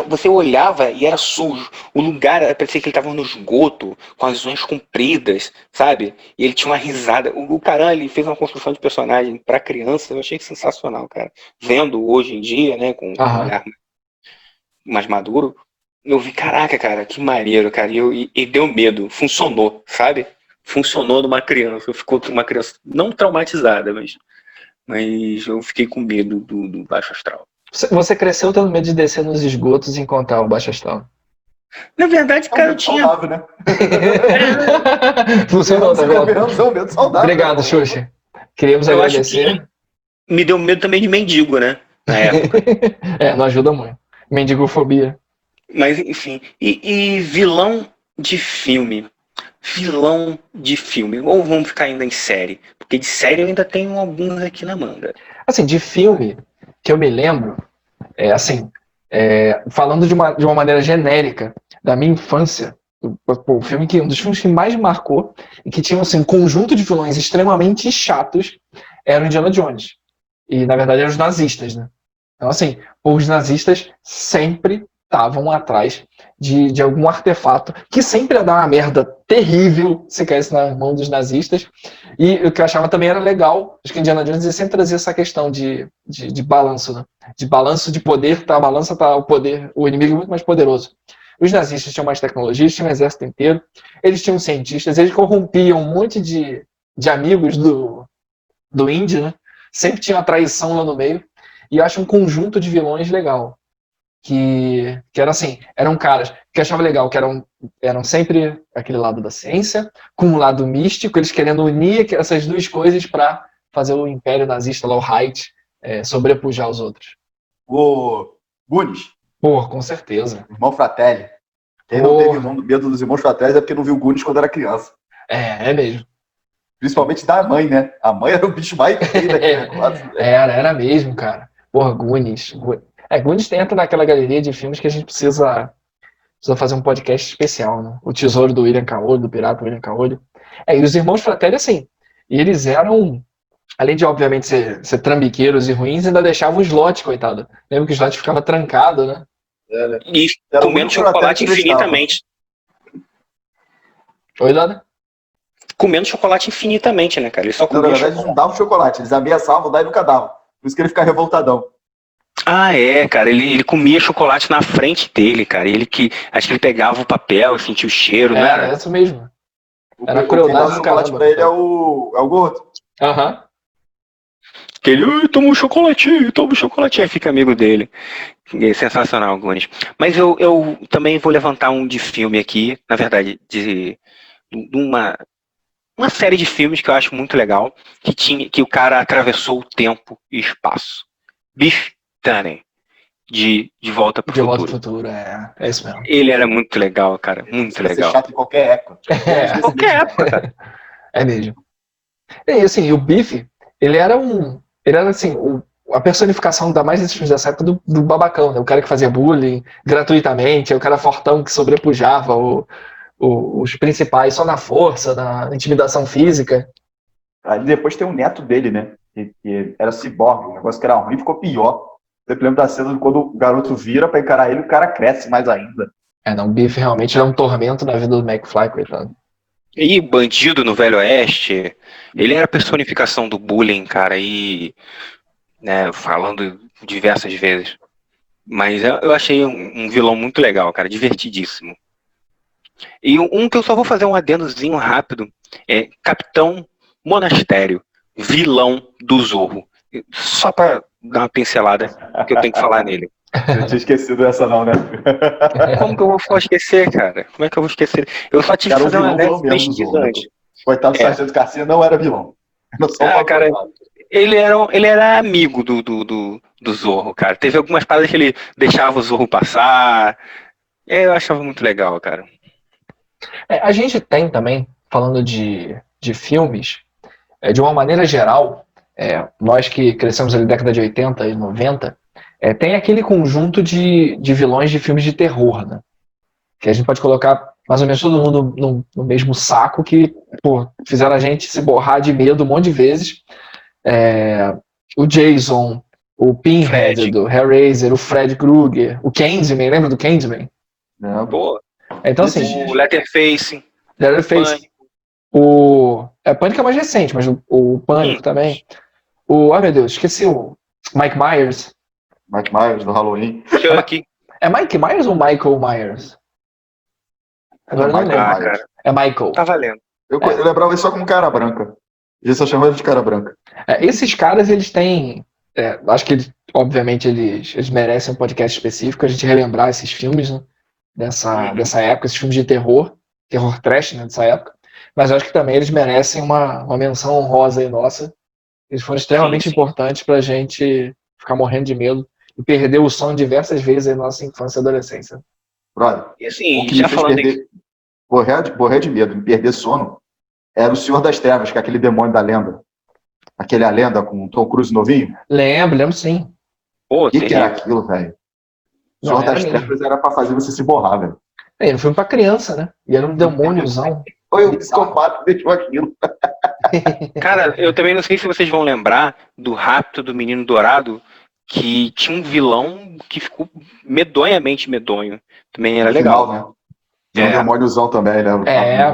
D: você olhava e era sujo. O lugar, parecia que ele estava no esgoto, com as unhas compridas, sabe? E ele tinha uma risada. O Caran, ele fez uma construção de personagem para criança, eu achei sensacional, cara. Vendo hoje em dia, né, com um olhar mais maduro, eu vi, caraca, cara, que maneiro, cara. E deu medo, funcionou, sabe? Funcionou numa criança. Ficou uma criança não traumatizada, mas eu fiquei com medo do Baixo Astral.
B: Você cresceu tendo medo de descer nos esgotos e encontrar o Baixo Astral?
D: Na verdade, cara, eu tinha...
C: Saudável, né?
B: Funcionou, tá vendo?
C: É um medo saudável.
B: Obrigado, Xuxa. Queríamos agradecer.
D: Me deu medo também de mendigo, né? Na época.
B: Não ajuda muito. Mendigofobia.
D: Mas, enfim. E vilão de filme? Vilão de filme. Ou vamos ficar ainda em série? Porque de série eu ainda tenho alguns aqui na manga.
B: Assim, de filme, que eu me lembro, falando de uma maneira genérica, da minha infância, um dos filmes que mais me marcou, e que tinha assim, um conjunto de vilões extremamente chatos, era o Indiana Jones. E, na verdade, eram os nazistas, né? Então, assim, os nazistas sempre estavam atrás de algum artefato que sempre ia dar uma merda terrível se caísse na mão dos nazistas. E o que eu achava também era legal, acho que Indiana Jones sempre trazia essa questão de balanço, né? De balanço de poder, tá? A balança tá o poder, o inimigo é muito mais poderoso. Os nazistas tinham mais tecnologia, tinham um exército inteiro, eles tinham cientistas, eles corrompiam um monte de amigos do Indy, né? Sempre tinha uma traição lá no meio. E eu acho um conjunto de vilões legal. Que era assim, eram caras que eu achava legal, que eram sempre aquele lado da ciência, com um lado místico, eles querendo unir essas duas coisas para fazer o império nazista, lá o Reich, sobrepujar os outros.
C: O Goonies.
B: Pô, com certeza.
C: Irmão Fratelli. Quem não teve medo dos irmãos Fratelli é porque não viu Goonies quando era criança.
B: É mesmo.
C: Principalmente da mãe, né? A mãe era o bicho mais feio daquele negócio.
B: Era mesmo, cara. Porra, Goonies. Goonies entra naquela galeria de filmes que a gente precisa fazer um podcast especial, né? O Tesouro do William Caolho, do Pirata William Caolho. E os irmãos Fratelli, assim, eles eram, além de, obviamente, ser trambiqueiros e ruins, ainda deixavam o slot, coitado. Lembra que o slot ficava trancado, né?
D: E comendo chocolate infinitamente.
B: Oi, Dada?
D: Comendo chocolate infinitamente, né, cara? Eles só comiam chocolate.
C: Eles não davam chocolate, eles ameaçavam dar e nunca davam. Por isso que ele fica revoltadão.
D: Cara, ele comia chocolate na frente dele, cara. Acho que ele pegava o papel, sentia o cheiro, né?
B: Era isso mesmo. Era crueldade do
C: chocolate pra ele é o gordo.
B: Aham.
D: Que ele, toma um chocolatinho, aí fica amigo dele. É sensacional, Goonies. Mas eu também vou levantar um de filme aqui, na verdade, de uma série de filmes que eu acho muito legal, que o cara atravessou o tempo e espaço. Biff Tannen, de Volta pro Futuro.
B: De Volta pro Futuro, é isso mesmo.
D: Ele era muito legal, cara, muito legal.
C: Ser chato em qualquer época.
D: Qualquer época, cara.
B: É mesmo. E assim, o Biff, ele era assim, a personificação da mais desses filmes dessa época do babacão, né? O cara que fazia bullying gratuitamente, o cara fortão que sobrepujava os principais só na força, na intimidação física.
C: Aí depois tem o neto dele, né? Que era ciborgue, um negócio que era ruim, ficou pior. Eu lembro da cena quando o garoto vira pra encarar ele, o cara cresce mais ainda.
B: O Biff realmente era um tormento na vida do McFly, coitado.
D: E bandido no Velho Oeste, ele era a personificação do bullying, cara, né, falando diversas vezes. Mas eu achei um vilão muito legal, cara, divertidíssimo. E um que eu só vou fazer um adendozinho rápido é Capitão Monastério, vilão do Zorro. Só pra dar uma pincelada que eu tenho que falar nele.
C: Eu tinha esquecido dessa não, né?
D: Como que eu vou esquecer, cara? Como é que eu vou esquecer? Eu só tive que fazer uma pesquisa antes.
C: Coitado do Sargento Garcia não era vilão.
D: Cara, ele era amigo do Zorro, cara. Teve algumas paradas que ele deixava o Zorro passar. Eu achava muito legal, cara.
B: A gente tem também, falando de filmes, de uma maneira geral, nós que crescemos na década de 80 e 90, tem aquele conjunto de vilões de filmes de terror, né? Que a gente pode colocar mais ou menos todo mundo no mesmo saco, que fizeram a gente se borrar de medo um monte de vezes. O Jason, o Pinhead do Hellraiser, o Fred Krueger, o Candyman, lembra do Candyman?
C: Não, boa.
B: Então, assim,
D: o Leatherface.
B: O Pânico é mais recente, mas o Pânico também. Ai meu Deus, esqueci o Mike Myers.
C: Mike Myers do Halloween.
D: Chucky.
B: É Mike Myers ou Michael Myers? Agora não lembro.
C: Myers.
B: É Michael.
D: Tá valendo.
C: Eu lembrava isso só como cara branca. Eles só chamavam de cara branca.
B: Esses caras, eles têm... acho que, obviamente, eles merecem um podcast específico, a gente relembrar esses filmes, né? Dessa época, esses filmes de terror trash, né, dessa época. Mas eu acho que também eles merecem uma menção honrosa aí nossa. Eles foram extremamente importantes pra gente ficar morrendo de medo e perder o sono diversas vezes aí na nossa infância e adolescência.
C: Brother,
D: e assim,
C: o que já falando morrer de medo, me perder sono, era o Senhor das Trevas, que é aquele demônio da lenda. Aquele A Lenda com o Tom Cruise novinho.
B: Lembro sim.
C: O que era aquilo, velho? O Senhor das Trevas era pra fazer você se borrar, velho.
B: Era um filme pra criança, né? E era um demôniozão.
C: Foi um psicopata que deixou aquilo.
D: Cara, eu também não sei se vocês vão lembrar do Rapto do Menino Dourado, que tinha um vilão que ficou medonhamente medonho. Também era legal.
C: Final, né? É um demôniozão também, né?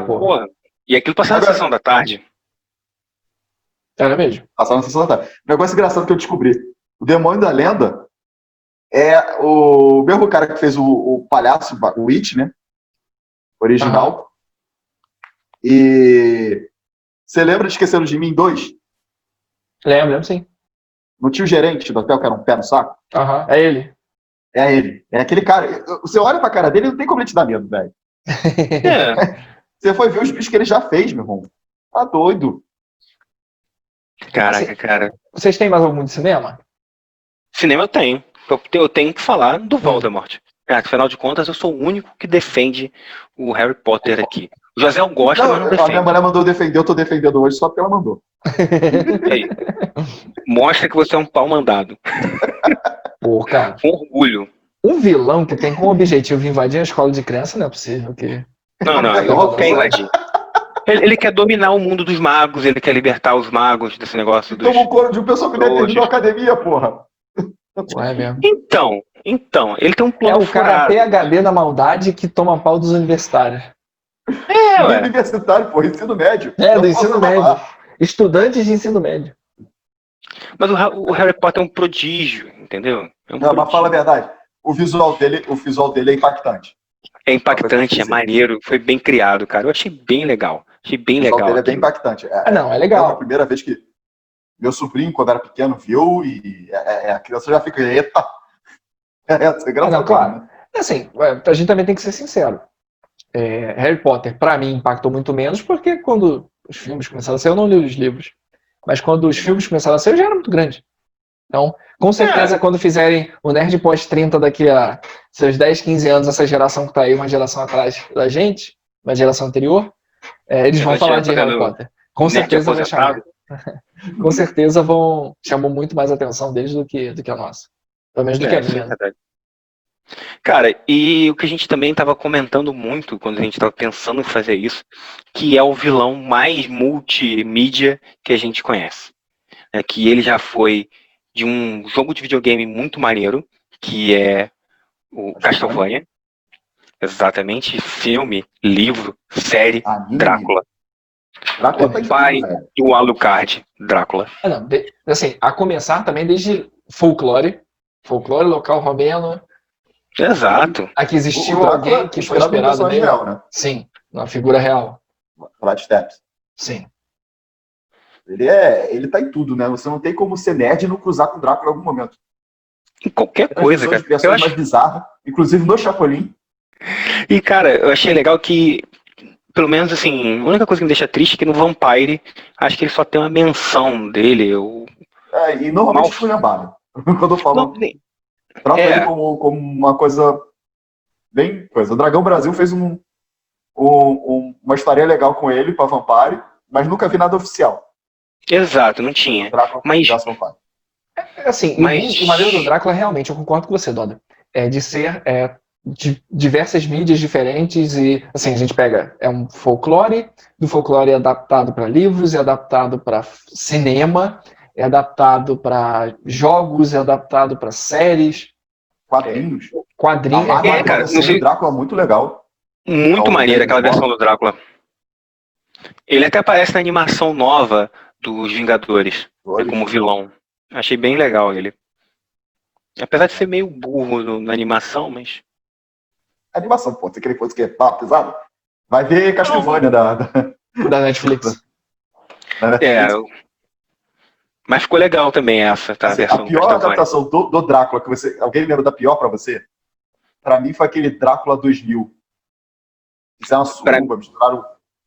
B: Pô.
D: E aquilo passava na sessão da tarde.
B: Era mesmo.
C: Passava na sessão da tarde. Um negócio engraçado que eu descobri. O Demônio da Lenda é o mesmo cara que fez o palhaço, o It, né? Original. E você lembra de Esqueceram de Mim 2?
B: Lembro sim.
C: Não tinha o gerente do hotel que era um pé no saco?
B: É ele.
C: É ele. É aquele cara. Você olha pra cara dele e não tem como ele te dar medo, velho. Você foi ver os bichos que ele já fez, meu irmão. Tá doido.
D: Caraca, cara.
B: Vocês têm mais algum de cinema?
D: Cinema eu tenho. Eu tenho que falar do Voldemort. Afinal de contas, eu sou o único que defende o Harry Potter aqui. O José gosta, mas não defende.
C: A minha mulher mandou defender, eu tô defendendo hoje só porque ela mandou.
D: Aí. Mostra que você é um pau mandado.
B: Pô, cara.
D: Com orgulho.
B: Um vilão que tem como objetivo invadir a escola de criança não é possível.
D: Não, ele não quer invadir. Ele quer dominar o mundo dos magos, ele quer libertar os magos desse negócio dos...
C: Toma o couro de um pessoal que nem terminou a academia, porra.
B: É mesmo.
D: Então, ele tem um plano
B: o cara PhD na maldade que toma pau dos universitários.
C: Universitário, porra, ensino médio.
B: Do ensino médio. Estudantes de ensino médio.
D: Mas o Harry Potter é um prodígio, entendeu?
C: Mas fala a verdade. O visual dele é impactante.
D: É impactante, é maneiro, foi bem criado, cara. Eu achei bem legal. O visual
C: dele é bem impactante.
B: É legal.
C: É a primeira vez que meu sobrinho, quando era pequeno, viu e a criança já fica, eita. É engraçado.
B: Claro. Né? Assim, a gente também tem que ser sincero. Harry Potter, pra mim, impactou muito menos, porque quando os filmes começaram a sair, eu não li os livros. Mas quando os filmes começaram a sair, eu já era muito grande. Então, com certeza, quando fizerem o Nerd Pós-30 daqui a seus 10, 15 anos, essa geração que tá aí, uma geração atrás da gente, uma geração anterior, eles vão falar de Harry Potter. Com certeza vai chamar. Com certeza chamam muito mais a atenção deles do que a nossa. Pelo menos do que a minha.
D: Cara, e o que a gente também estava comentando muito quando a gente estava pensando em fazer isso, que é o vilão mais multimídia que a gente conhece. Que ele já foi de um jogo de videogame muito maneiro, que é o Castlevania. Exatamente, filme, livro, série, Drácula. O pai do Alucard, Drácula.
B: Assim, a começar também desde folclore local romeno.
D: Exato.
B: Aqui existiu alguém que foi inspirado nele.
C: Real, né?
B: Sim, uma figura real.
C: Vlad Tepes.
B: Sim.
C: Ele tá em tudo, né? Você não tem como ser nerd e não cruzar com o Drácula em algum momento.
D: Em qualquer coisa, cara.
C: Eu acho mais bizarro, inclusive no Chapolin.
D: E, cara, eu achei legal que, pelo menos, assim, a única coisa que me deixa triste é que no Vampire, acho que ele só tem uma menção dele.
C: E normalmente foi lembrado. Quando eu falo... Trata ele como uma coisa bem coisa. O Dragão Brasil fez uma história legal com ele pra Vampire, mas nunca vi nada oficial.
D: Exato, não tinha. Mas
B: assim, o maneiro do Drácula, realmente, eu concordo com você, Doda. De ser de diversas mídias diferentes e, assim, a gente pega um folclore, do folclore é adaptado para livros, é adaptado para cinema, é adaptado para jogos, é adaptado para séries.
C: Quadrinhos.
D: Cara,
C: o Drácula é muito legal.
D: Muito maneiro aquela versão do Drácula. Ele até aparece na animação nova dos Vingadores, como vilão. Achei bem legal ele. Apesar de ser meio burro na animação, mas...
C: Animação, pô. Você queria que fosse que pesado? Vai ver Castlevania
B: da Netflix.
D: Mas ficou legal também essa, tá?
C: Assim, a pior adaptação do Drácula, alguém lembra da pior pra você? Pra mim foi aquele Drácula 2000. Fizeram uma suruba, misturaram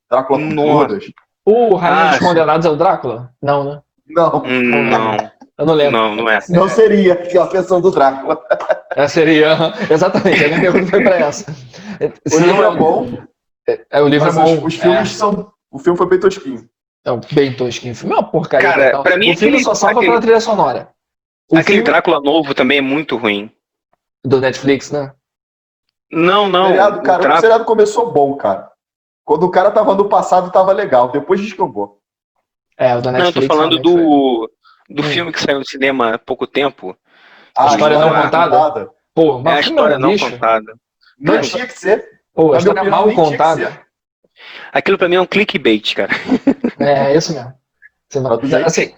C: Drácula com todas.
B: O Rainha dos Condenados é o Drácula? Não, né?
C: Não.
B: Eu não lembro.
D: Não é.
C: Não seria a versão do Drácula.
B: Seria, exatamente. A minha pergunta foi pra essa.
C: O livro é bom.
B: O livro é bom.
C: Os filmes são... O filme foi bem tosquinho.
B: Bem tosquinho. O filme é uma porcaria.
D: Cara, pra mim
B: o filme só salva pela trilha sonora.
D: Aquele Drácula novo também é muito ruim.
B: Do Netflix, né?
D: Não.
C: O seriado começou bom, cara. Quando o cara tava no passado, tava legal. Depois descambou.
B: O da Netflix.
D: Não, eu tô falando do filme que saiu no cinema há pouco tempo.
B: A História Não Contada? Pô,
D: a História Não Contada.
C: Não tinha que ser.
B: Pô, a história mal contada.
D: Aquilo pra mim é um clickbait, cara.
B: É isso mesmo. Assim,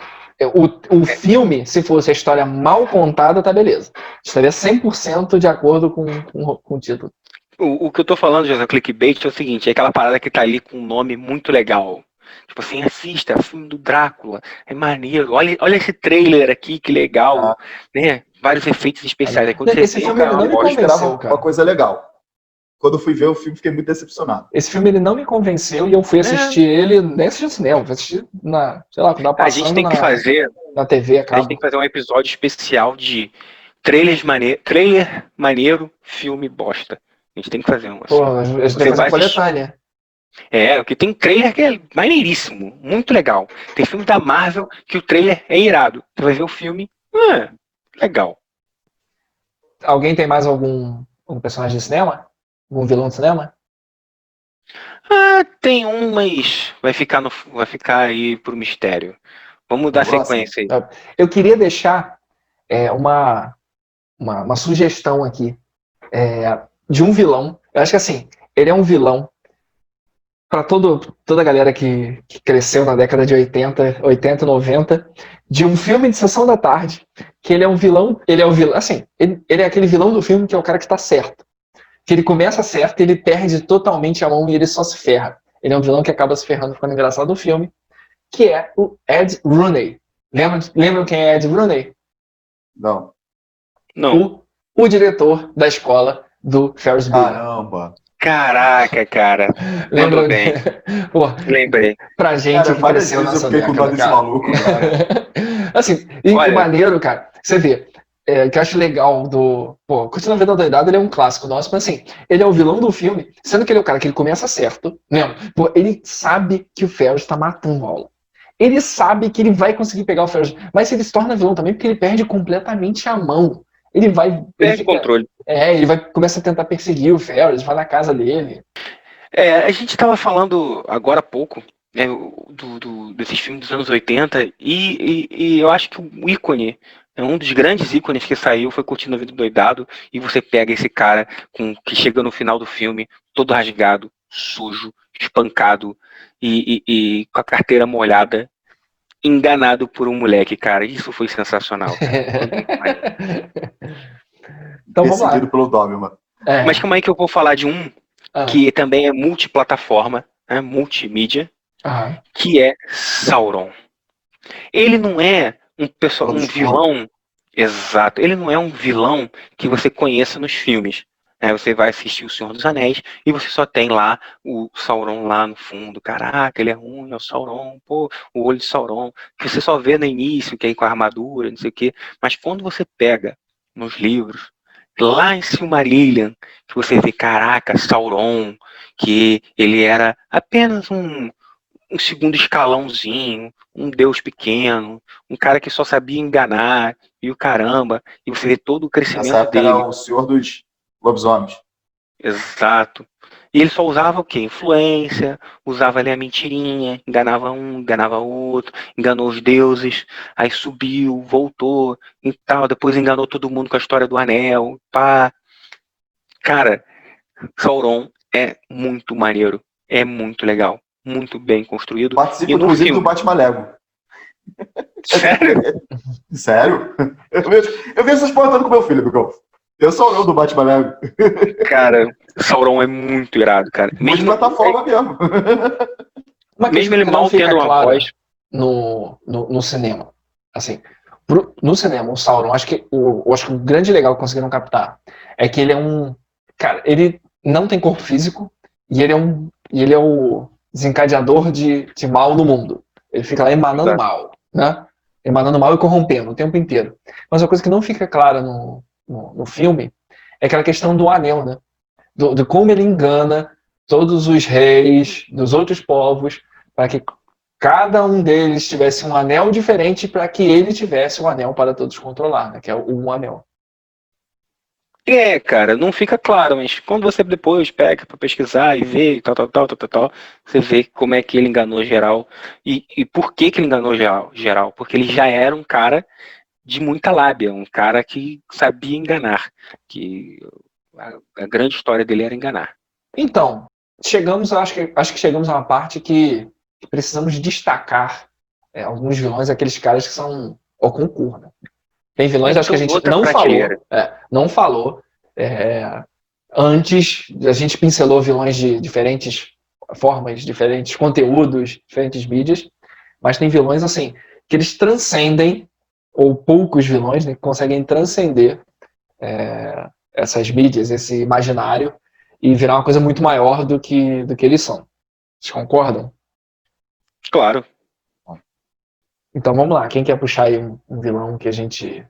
B: o filme, se fosse a história mal contada, tá beleza. Estaria 100% de acordo com o título.
D: O que eu tô falando, José, clickbait é o seguinte, é aquela parada que tá ali com um nome muito legal. Tipo assim, assista, filme do Drácula, é maneiro, olha esse trailer aqui, que legal, né? Vários efeitos especiais. Aí, quando
B: esse filme ele não me convenceu, cara.
C: Uma coisa legal. Quando eu fui ver o filme, fiquei muito decepcionado.
B: Esse filme ele não me convenceu e eu fui assistir ele, nem assisti no cinema, fui assistir sei lá, quando tava passando
D: a gente tem que fazer
B: na TV,
D: a gente tem que fazer um episódio especial de trailer maneiro, filme bosta. A gente tem que fazer um assim.
B: Pô, a gente tem que fazer uma coletânea.
D: Porque tem trailer que é maneiríssimo, muito legal. Tem filme da Marvel que o trailer é irado. Você vai ver o filme, legal.
B: Alguém tem mais algum personagem de cinema? Algum vilão de cinema?
D: Tem um, mas vai ficar aí pro mistério. Vamos dar sequência aí.
B: Eu queria deixar uma sugestão aqui de um vilão. Eu acho que assim, ele é um vilão para toda a galera que cresceu na década de 80 e 90, de um filme de sessão da tarde, que ele é um vilão, assim, ele é aquele vilão do filme que é o cara que tá certo. Que ele começa certo, ele perde totalmente a mão e ele só se ferra. Ele é um vilão que acaba se ferrando, ficando engraçado no filme, que é o Ed Rooney. Lembram quem é Ed Rooney?
C: Não.
B: O diretor da escola do Ferris Bueller.
C: Caramba.
D: Caraca, cara.
B: Lembrou
D: bem.
B: Pô,
D: lembrei.
B: Pra gente que cresceu nessa década,
C: eu fiquei com desse maluco, cara.
B: Assim, e maneiro, cara, você vê, que eu acho legal Pô, Curtindo a Vida Doidado, ele é um clássico nosso, mas assim, ele é o vilão do filme, sendo que ele é o cara que ele começa certo, né? Pô, ele sabe que o Ferris tá matando a aula. Ele sabe que ele vai conseguir pegar o Ferris, mas ele se torna vilão também porque ele perde completamente a mão. Ele
D: perde o controle.
B: Ele começa a tentar perseguir o Ferris, vai na casa dele.
D: A gente estava falando agora há pouco, né, desses filmes dos anos 80 e eu acho que o ícone, um dos grandes ícones que saiu foi Curtindo a Vida Doidado, e você pega esse cara que chega no final do filme todo rasgado, sujo, espancado e com a carteira molhada, enganado por um moleque, cara. Isso foi sensacional.
B: Então vamos lá.
C: Perseguido pelo Doberman.
D: Mas calma aí que eu vou falar de um que também é multiplataforma, né, multimídia, que é Sauron. Ele não é um vilão, exato, ele não é um vilão que você conheça nos filmes. Você vai assistir O Senhor dos Anéis e você só tem lá o Sauron lá no fundo. Caraca, ele é ruim, é o Sauron, pô, o olho de Sauron, que você só vê no início, que é com a armadura, não sei o quê. Mas quando você pega nos livros, lá em Silmarillion, que você vê, caraca, Sauron, que ele era apenas um segundo escalãozinho, um deus pequeno, um cara que só sabia enganar, e o caramba, e você vê todo o crescimento dele.
C: Era o Senhor dos Lobisomens.
D: Exato. E ele só usava o quê? Influência, usava ali a mentirinha, enganava um, enganava outro, enganou os deuses, aí subiu, voltou e tal, depois enganou todo mundo com a história do anel, pá. Cara, Sauron é muito maneiro, é muito legal, muito bem construído.
C: Participa, inclusive, do Batman Lego.
D: Sério?
C: Sério? Eu vejo essas porra todas com meu filho, Bicão. Eu sou o do Batman Lego.
D: Cara, Sauron é muito irado, cara.
C: Mesmo plataforma mesmo.
D: Mesmo ele mal tendo uma voz.
B: No cinema. Assim, no cinema, o Sauron, acho que o grande legal que conseguiram captar é que ele é um. Cara, ele não tem corpo físico e ele é o desencadeador de mal no mundo. Ele fica lá emanando mal, né? Emanando mal e corrompendo o tempo inteiro. Mas uma coisa que não fica clara no filme é aquela questão do anel, né? De como ele engana todos os reis dos outros povos para que cada um deles tivesse um anel diferente para que ele tivesse um anel para todos controlar, né? Que é um anel.
D: Cara, não fica claro, mas quando você depois pega para pesquisar e ver tal, você vê como é que ele enganou geral e por que ele enganou geral. Porque ele já era um cara de muita lábia, um cara que sabia enganar, que a grande história dele era enganar.
B: Então, acho que chegamos a uma parte que precisamos destacar alguns vilões, aqueles caras que são ao concurso, né? Tem vilões, acho que a gente não falou. Antes, a gente pincelou vilões de diferentes formas, diferentes conteúdos, diferentes mídias, mas tem vilões, assim, que eles transcendem, ou poucos vilões, né, que conseguem transcender essas mídias, esse imaginário, e virar uma coisa muito maior do que eles são. Vocês concordam?
D: Claro.
B: Então vamos lá, quem quer puxar aí um vilão que a gente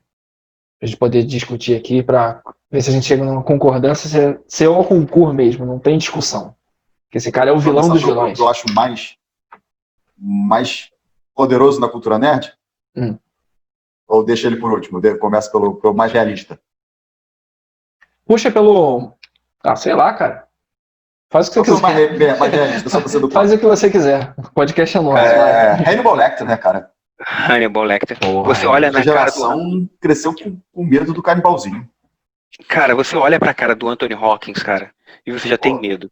B: poder discutir aqui para ver se a gente chega numa concordância, se é o concurso mesmo, não tem discussão. Porque esse cara é o vilão dos vilões.
C: Eu acho mais poderoso na cultura nerd? Ou deixa ele por último? Começa pelo mais realista.
B: Puxa pelo... sei lá, cara. Faz o que você quiser.
C: Mais realista, só pra ser do
B: Faz o que você quiser. O podcast é nosso.
C: Hannibal Lecter, né, cara?
D: Hannibal Lecter. Você olha na cara do...
C: cresceu com medo do canibalzinho.
D: Cara, você olha pra cara do Anthony Hopkins, cara, e você já tem medo.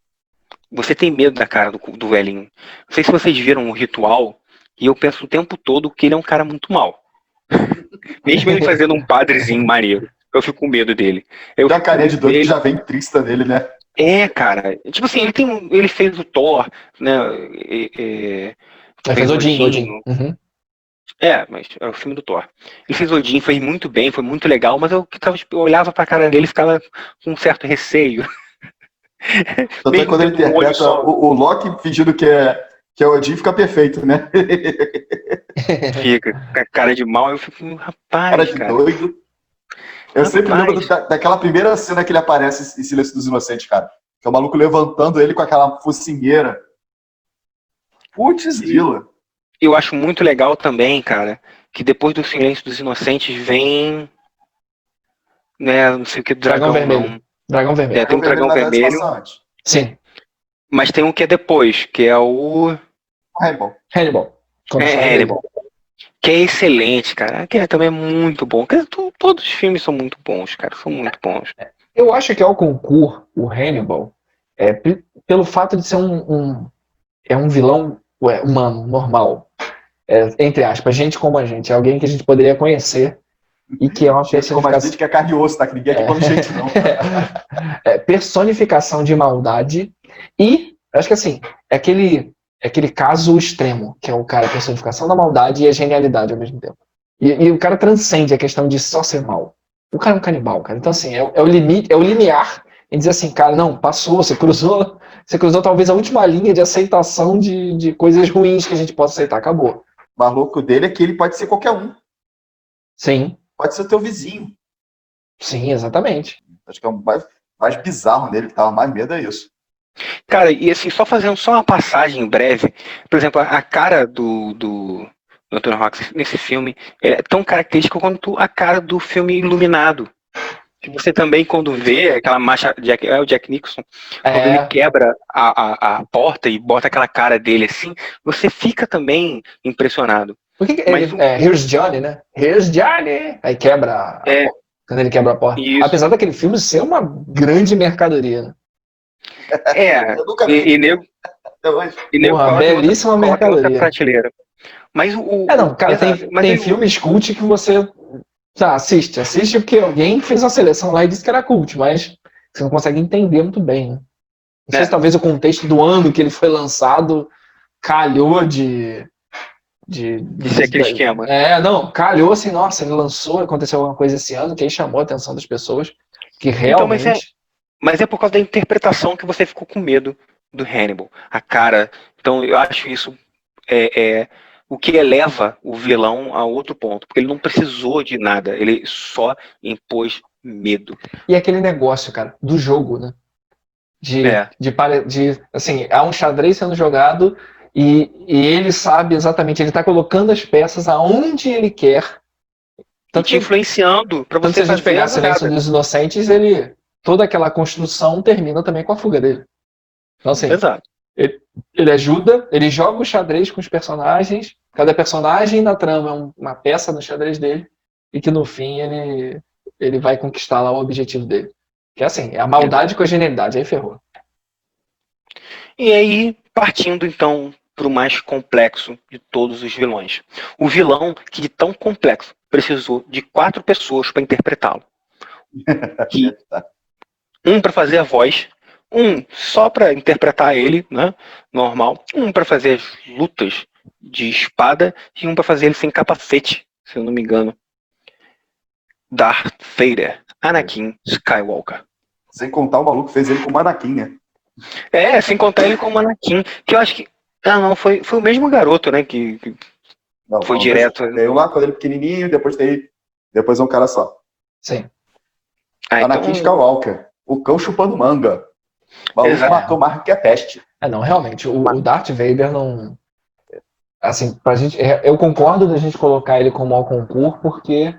D: Você tem medo da cara do velhinho. Não sei se vocês viram o Ritual, e eu penso o tempo todo que ele é um cara muito mau. Mesmo ele fazendo um padrezinho maneiro. Eu fico com medo dele.
C: A carinha de doido que já vem trista dele, né?
D: Cara. Tipo assim, ele fez o Thor, né?
B: Fez Odin. Uhum.
D: Mas é o filme do Thor. Ele fez Odin, foi muito bem, foi muito legal, mas eu olhava pra cara dele e ficava com um certo receio.
C: Até quando ele interpreta o Loki fingindo que é Odin, fica perfeito, né?
D: Fica, com a cara de mal, eu fico, rapaz,
C: cara de doido. Eu sempre lembro daquela primeira cena que ele aparece em Silêncio dos Inocentes, cara. Que é o maluco levantando ele com aquela focinheira. Putz, grila.
D: Eu acho muito legal também, cara, que depois do Silêncio dos Inocentes vem, né, não sei o que,
B: Dragão Vermelho. Dragão Vermelho.
D: Tem um Dragão Vermelho.
B: Sim.
D: Mas tem um que é depois, que é o...
C: Hannibal.
D: Hannibal. Que é excelente, cara. Que também é muito bom. Todos os filmes são muito bons, cara. São muito bons.
B: Eu acho que ao concurso, o Hannibal, pelo fato de ser um vilão humano, normal. Entre aspas, gente como a gente. É alguém que a gente poderia conhecer e que é uma personificação...
C: Como a gente que é carne e osso, tá? Que ninguém aqui come gente, não.
B: Personificação de maldade e, acho que assim, é aquele caso extremo, que é o cara, a personificação da maldade e a genialidade ao mesmo tempo. E o cara transcende a questão de só ser mal. O cara é um canibal, cara. Então, assim, é o limite, é o limiar em dizer assim, cara, não, passou, você cruzou talvez a última linha de aceitação de coisas ruins que a gente possa aceitar, acabou.
C: O maluco dele é que ele pode ser qualquer um.
B: Sim.
C: Pode ser o teu vizinho.
B: Sim, exatamente.
C: Acho que é o mais bizarro nele, que tava mais medo é isso.
D: Cara, e assim, fazendo uma passagem breve, por exemplo, a cara do Anthony Hopkins nesse filme é tão característica quanto a cara do filme Iluminado. Que você também, quando vê aquela marcha, o Jack Nicholson, quando ele quebra a porta e bota aquela cara dele assim, você fica também impressionado.
B: Here's Johnny, né? Here's Johnny! Aí quebra quando ele quebra a porta. Isso. Apesar daquele filme ser uma grande mercadoria, né?
C: Eu nunca vi.
B: Uma belíssima mercadoria.
D: Prateleira. Mas
B: cara, tem filmes cult que você assiste porque alguém fez uma seleção lá e disse que era cult, mas você não consegue entender muito bem, né? Não sei se talvez o contexto do ano que ele foi lançado calhou de
D: ser aquele esquema.
B: Calhou assim, nossa, ele lançou, aconteceu alguma coisa esse ano que aí chamou a atenção das pessoas, que realmente...
D: Então, mas é por causa da interpretação que você ficou com medo do Hannibal. A cara. Então eu acho isso o que eleva o vilão a outro ponto. Porque ele não precisou de nada. Ele só impôs medo.
B: E aquele negócio, cara, do jogo, né? Assim, há um xadrez sendo jogado e ele sabe exatamente, ele tá colocando as peças aonde ele quer.
D: Tanto te influenciando para você
B: se a gente pegar Silêncio dos Inocentes, toda aquela construção termina também com a fuga dele. Então, assim,
D: exato.
B: Ele ajuda, ele joga o xadrez com os personagens, cada personagem na trama é uma peça no xadrez dele, e que no fim ele vai conquistar lá o objetivo dele. Que é assim, é a maldade com a genialidade, aí ferrou.
D: E aí, partindo então para o mais complexo de todos os vilões. O vilão que de tão complexo precisou de 4 pessoas para interpretá-lo. Um para fazer a voz, um só para interpretar ele, né, normal, um para fazer as lutas de espada e um para fazer ele sem capacete, se eu não me engano. Darth Vader, Anakin Skywalker.
C: Sem contar o maluco fez ele com o Anakin, né?
D: Sem contar ele com o Anakin, que eu acho que... não, foi o mesmo garoto, né, que
C: não,
D: foi direto.
C: Tem um lá quando ele é pequenininho, depois é um cara só.
B: Sim.
C: Anakin Skywalker, o cão chupando manga. O maluco matou mais que a peste.
B: Não, realmente, o Darth Vader não... Assim, pra gente, eu concordo da gente colocar ele como ao concurso, porque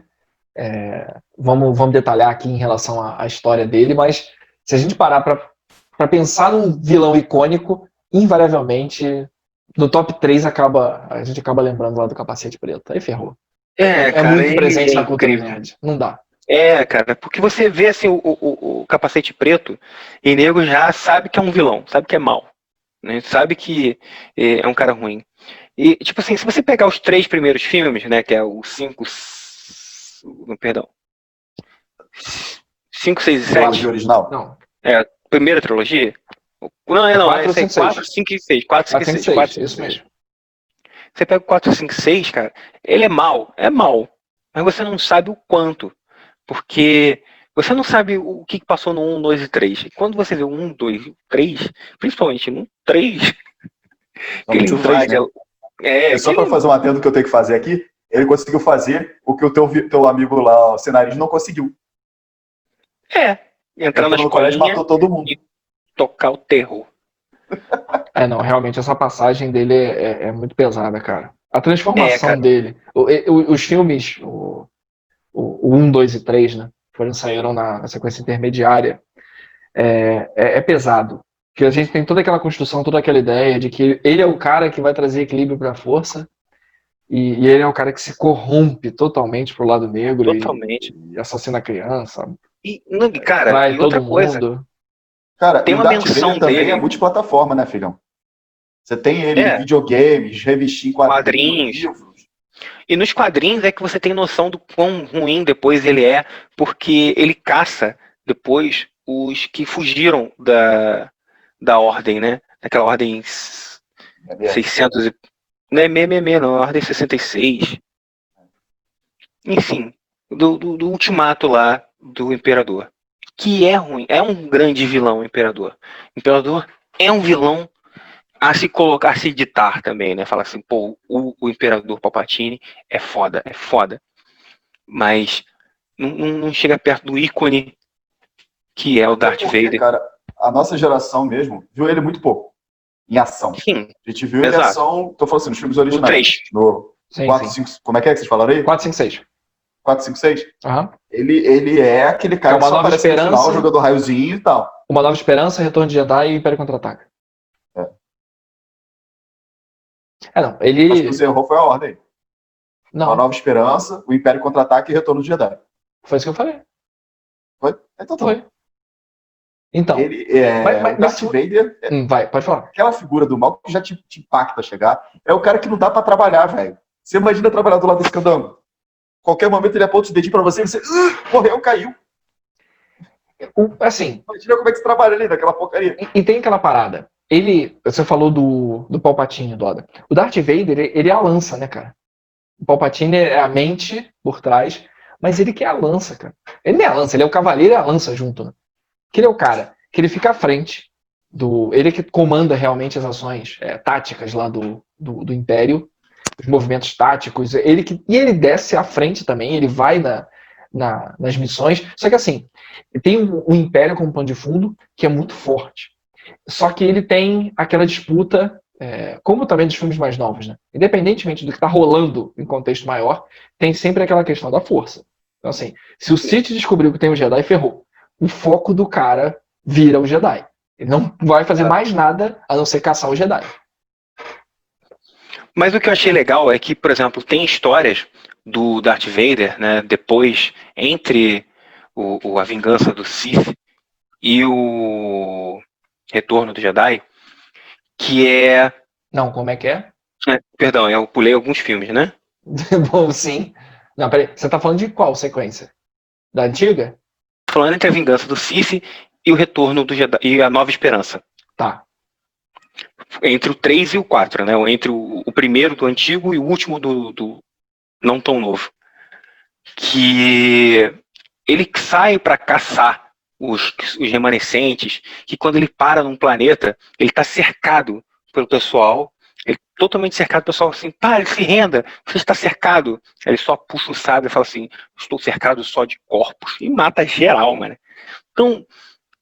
B: vamos detalhar aqui em relação à história dele, mas se a gente parar pra pensar num vilão icônico, invariavelmente no top 3 a gente acaba lembrando lá do Capacete Preto. Aí ferrou. Cara, muito presente na cultura nerd. Não dá.
D: Cara, porque você vê assim o Capacete Preto e nego já sabe que é um vilão, sabe que é mau, né? Sabe que é um cara ruim. E, tipo assim, se você pegar os 3 primeiros filmes, né, que é o 5, 6 e 7.
C: Original?
B: Não.
D: É a primeira trilogia? Não, é
B: 4,
D: 5 e 6. 4, 5 e 6.
B: Isso mesmo.
D: Você pega o 4, 5 e 6, cara, ele é mau, mas você não sabe o quanto. Porque você não sabe o que passou no 1, 2 e 3. E quando você vê o 1, 2 e 3, principalmente no 3, que ele invade...
C: Só para fazer um adendo que eu tenho que fazer aqui, ele conseguiu fazer o que o teu amigo lá, o cenarista, não conseguiu.
D: Entrar na
C: colégio, matou todo mundo.
D: E tocar o terror.
B: Não, realmente, essa passagem dele é muito pesada, cara. A transformação dele. Os filmes, o 1, 2 e 3, né? Saíram na sequência intermediária. É pesado. Porque a gente tem toda aquela construção, toda aquela ideia de que ele é o cara que vai trazer equilíbrio para a força e ele é o cara que se corrompe totalmente pro lado negro e assassina a criança.
D: Cara, e outra coisa.
C: Cara,
D: tem uma menção
C: também
D: dele.
C: É multiplataforma, né, filhão? Você tem ele em videogames, revistinhos, quadrinhos, livros.
D: E nos quadrinhos é que você tem noção do quão ruim depois ele é, porque ele caça depois os que fugiram da ordem, né? Daquela ordem 600 e... Não é 666, não, é a ordem 66. Enfim, do ultimato lá do Imperador. Que é ruim, é um grande vilão, o Imperador. O Imperador é um vilão a se colocar, a se ditar também, né? Falar assim, pô, o Imperador Palpatine é foda. Mas não chega perto do ícone que é o Darth Vader.
C: Cara, a nossa geração mesmo viu ele muito pouco em ação.
D: Sim.
C: A gente viu ele em ação, tô falando assim, nos filmes originais.
D: No
C: 3. No 4, 5, como é que vocês falaram aí?
B: 4, 5, 6.
C: 4, 5, 6?
B: Uhum.
C: Ele é aquele cara que só aparece no final, jogando raiozinho e tal.
B: Uma Nova Esperança, Retorno de Jedi e Império Contra-Ataca. Não, ele...
C: Acho que você errou, foi a ordem.
B: Não.
C: Uma Nova Esperança, o Império Contra-Ataca e Retorno de Jedi.
B: Foi isso que eu falei.
C: Foi? Então tá.
B: Foi. Então,
C: ele o Darth Vader...
B: Vai, pode falar.
C: Aquela figura do mal que já te impacta a chegar, é o cara que não dá pra trabalhar, velho. Você imagina trabalhar do lado desse candango. Qualquer momento ele aponta os dedinhos pra você e você morreu, caiu.
B: Assim...
C: Imagina como é que você trabalha ali naquela porcaria.
B: E tem aquela parada. Você falou do Palpatine, Doda. O Darth Vader, ele é a lança, né, cara? O Palpatine é a mente por trás, mas ele que é a lança, cara. Ele não é a lança, ele é o cavaleiro e a lança junto, né? Que ele é o cara que ele fica à frente ele que comanda realmente as ações táticas lá do Império, os movimentos táticos, e ele desce à frente também, ele vai nas missões, só que assim, tem um Império como pano de fundo que é muito forte, só que ele tem aquela disputa, como também dos filmes mais novos, né? Independentemente do que está rolando em contexto maior, tem sempre aquela questão da força. Então assim, se o Sith descobriu que tem o Jedi, ferrou. O foco do cara vira o Jedi. Ele não vai fazer mais nada a não ser caçar o Jedi.
D: Mas o que eu achei legal é que, por exemplo, tem histórias do Darth Vader, né, depois, entre a vingança do Sith e o Retorno do Jedi, que é...
B: Não, como é que é?
D: Perdão, eu pulei alguns filmes, né?
B: Bom, sim. Não, peraí, você tá falando de qual sequência? Da antiga?
D: Falando entre a vingança do Sith e o retorno do Jedi e a Nova Esperança.
B: Tá.
D: Entre o 3 e o 4, né? Entre o primeiro do antigo e o último do não tão novo. Que ele sai para caçar os remanescentes, que quando ele para num planeta, ele está cercado pelo pessoal, ele totalmente cercado, o pessoal assim, pare, se renda, você está cercado. Ele só puxa o sábio e fala assim, estou cercado só de corpos, e mata geral, mano. Então,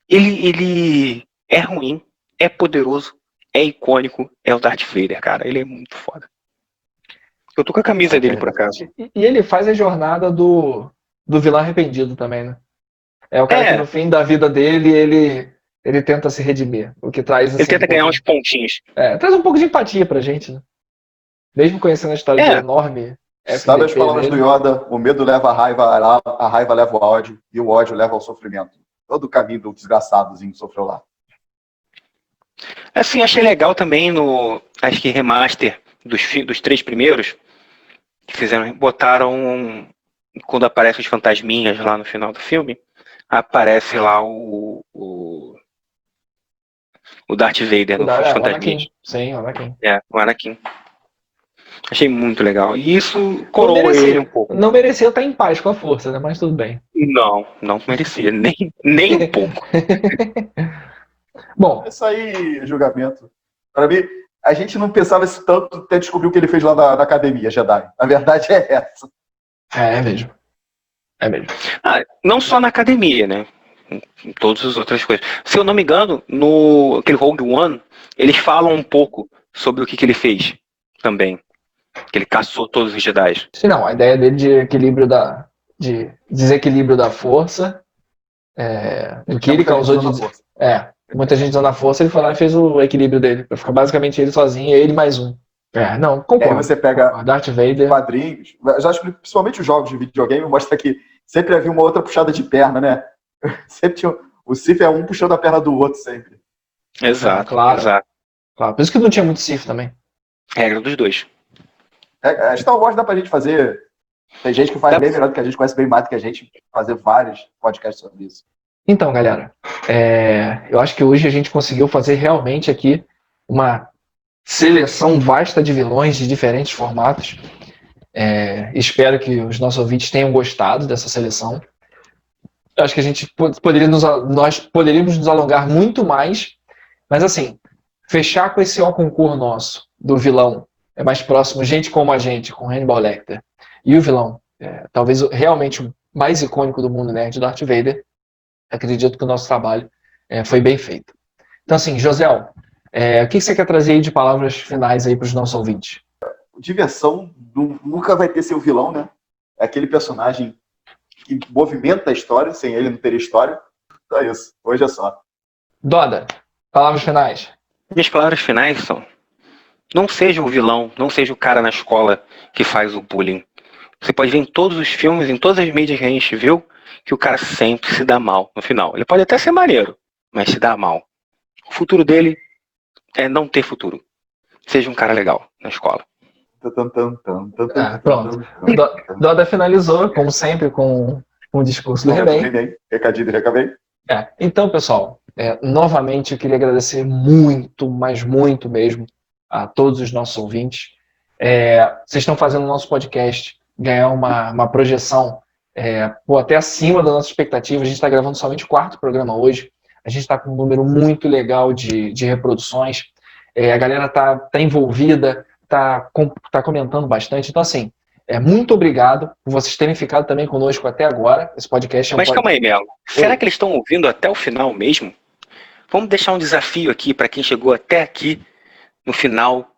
D: ele é ruim, é poderoso, é icônico, é o Darth Vader, cara, ele é muito foda. Eu tô com a camisa dele, por acaso.
B: E ele faz a jornada do vilão arrependido também, né? É o cara que no fim da vida dele, ele tenta se redimir. O que traz, assim,
D: ele tenta ganhar uns pontinhos.
B: Traz um pouco de empatia pra gente, né? Mesmo conhecendo a história de enorme.
C: Sabe as palavras do Yoda? O medo leva à raiva, a raiva leva ao ódio, e o ódio leva ao sofrimento. Todo o caminho do desgraçadozinho sofreu lá.
D: Assim, achei legal também acho que remaster dos 3 primeiros, que fizeram, botaram, quando aparecem os fantasminhas lá no final do filme, aparece lá o Darth Vader nos fantasminhas.
B: Sim, o Anakin.
D: O Anakin. Achei muito legal. E isso coroa ele um pouco.
B: Não merecia estar em paz com a força, né? Mas tudo bem.
D: Não merecia. Nem um pouco.
C: Bom, isso aí, julgamento. Para mim, a gente não pensava isso tanto até descobrir o que ele fez lá na academia Jedi. A verdade é essa.
B: É mesmo.
D: Não só na academia, né? Em todas as outras coisas. Se eu não me engano, aquele Rogue One, eles falam um pouco sobre o que ele fez também. Que ele caçou todos os Jedi.
B: Sim, não. A ideia dele de desequilíbrio da força, o que ele causou de... muita gente usando a força, ele foi lá e fez o equilíbrio dele. Pra ficar basicamente ele sozinho e ele mais um. Não, concordo.
C: Aí você pega
B: Darth Vader.
C: Quadrinhos, já acho que principalmente os jogos de videogame mostra que sempre havia uma outra puxada de perna, né? Sempre tinha, o Sith é um puxando a perna do outro sempre.
D: Exato,
B: claro.
D: Exato.
B: Claro, por isso que não tinha muito Sith também.
D: Regra dos dois.
C: A Star Wars dá pra gente fazer. Tem gente que faz bem melhor do que a gente, conhece bem mais do que a gente, fazer vários podcasts sobre isso.
B: Então, galera, eu acho que hoje a gente conseguiu fazer realmente aqui uma seleção vasta de vilões de diferentes formatos. Espero que os nossos ouvintes tenham gostado dessa seleção. Acho que a gente nós poderíamos nos alongar muito mais, mas assim, fechar com esse concurso nosso do vilão mais próximo, gente como a gente, com Hannibal Lecter, e o vilão, talvez realmente o mais icônico do mundo nerd, Darth Vader. Acredito que o nosso trabalho foi bem feito. Então, assim, Josel, o que você quer trazer aí de palavras finais aí para os nossos ouvintes?
C: Diversão nunca vai ter seu vilão, né? É aquele personagem que movimenta a história, sem ele não teria história. Então é isso, hoje é só.
B: Doda, palavras finais.
D: Minhas palavras finais são: não seja o vilão, não seja o cara na escola que faz o bullying. Você pode ver em todos os filmes, em todas as mídias que a gente viu, que o cara sempre se dá mal no final. Ele pode até ser maneiro, mas se dá mal. O futuro dele é não ter futuro. Seja um cara legal na escola.
B: Pronto. Doda finalizou, como sempre, com o discurso do He-Man.
C: Recadinho do Recabei.
B: Então, pessoal, novamente eu queria agradecer muito, mas muito mesmo, a todos os nossos ouvintes. Vocês estão fazendo o nosso podcast ganhar uma projeção até acima da nossa expectativa. A gente está gravando somente o 4º programa hoje. A gente está com um número muito legal de reproduções. A galera tá envolvida, tá comentando bastante. Então, assim, muito obrigado por vocês terem ficado também conosco até agora. Esse podcast
D: Mas calma aí, Melo. Será que eles estão ouvindo até o final mesmo? Vamos deixar um desafio aqui para quem chegou até aqui no final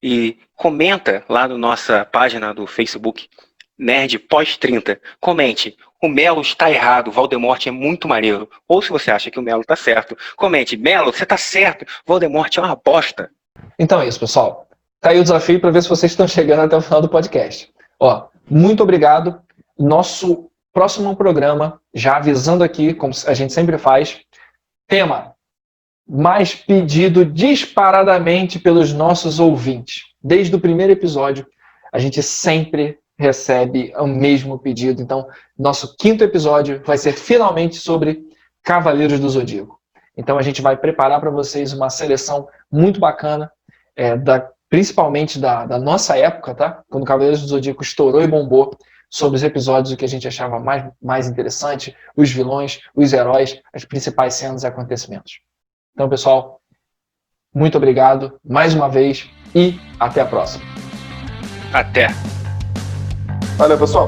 D: e comenta lá na nossa página do Facebook, Nerd Pós 30. Comente: o Melo está errado, o Voldemort é muito maneiro. Ou se você acha que o Melo está certo, comente: Melo, você está certo, Voldemort é uma bosta.
B: Então é isso, pessoal. Tá aí o desafio para ver se vocês estão chegando até o final do podcast. Muito obrigado. Nosso próximo programa, já avisando aqui, como a gente sempre faz, tema: mais pedido disparadamente pelos nossos ouvintes. Desde o primeiro episódio, a gente sempre recebe o mesmo pedido. Então, nosso 5º episódio vai ser finalmente sobre Cavaleiros do Zodíaco. Então, a gente vai preparar para vocês uma seleção muito bacana, principalmente da nossa época, tá? Quando o Cavaleiros do Zodíaco estourou e bombou, sobre os episódios, o que a gente achava mais interessante, os vilões, os heróis, as principais cenas e acontecimentos. Então, pessoal, muito obrigado mais uma vez e até a próxima.
D: Até.
C: Valeu, pessoal.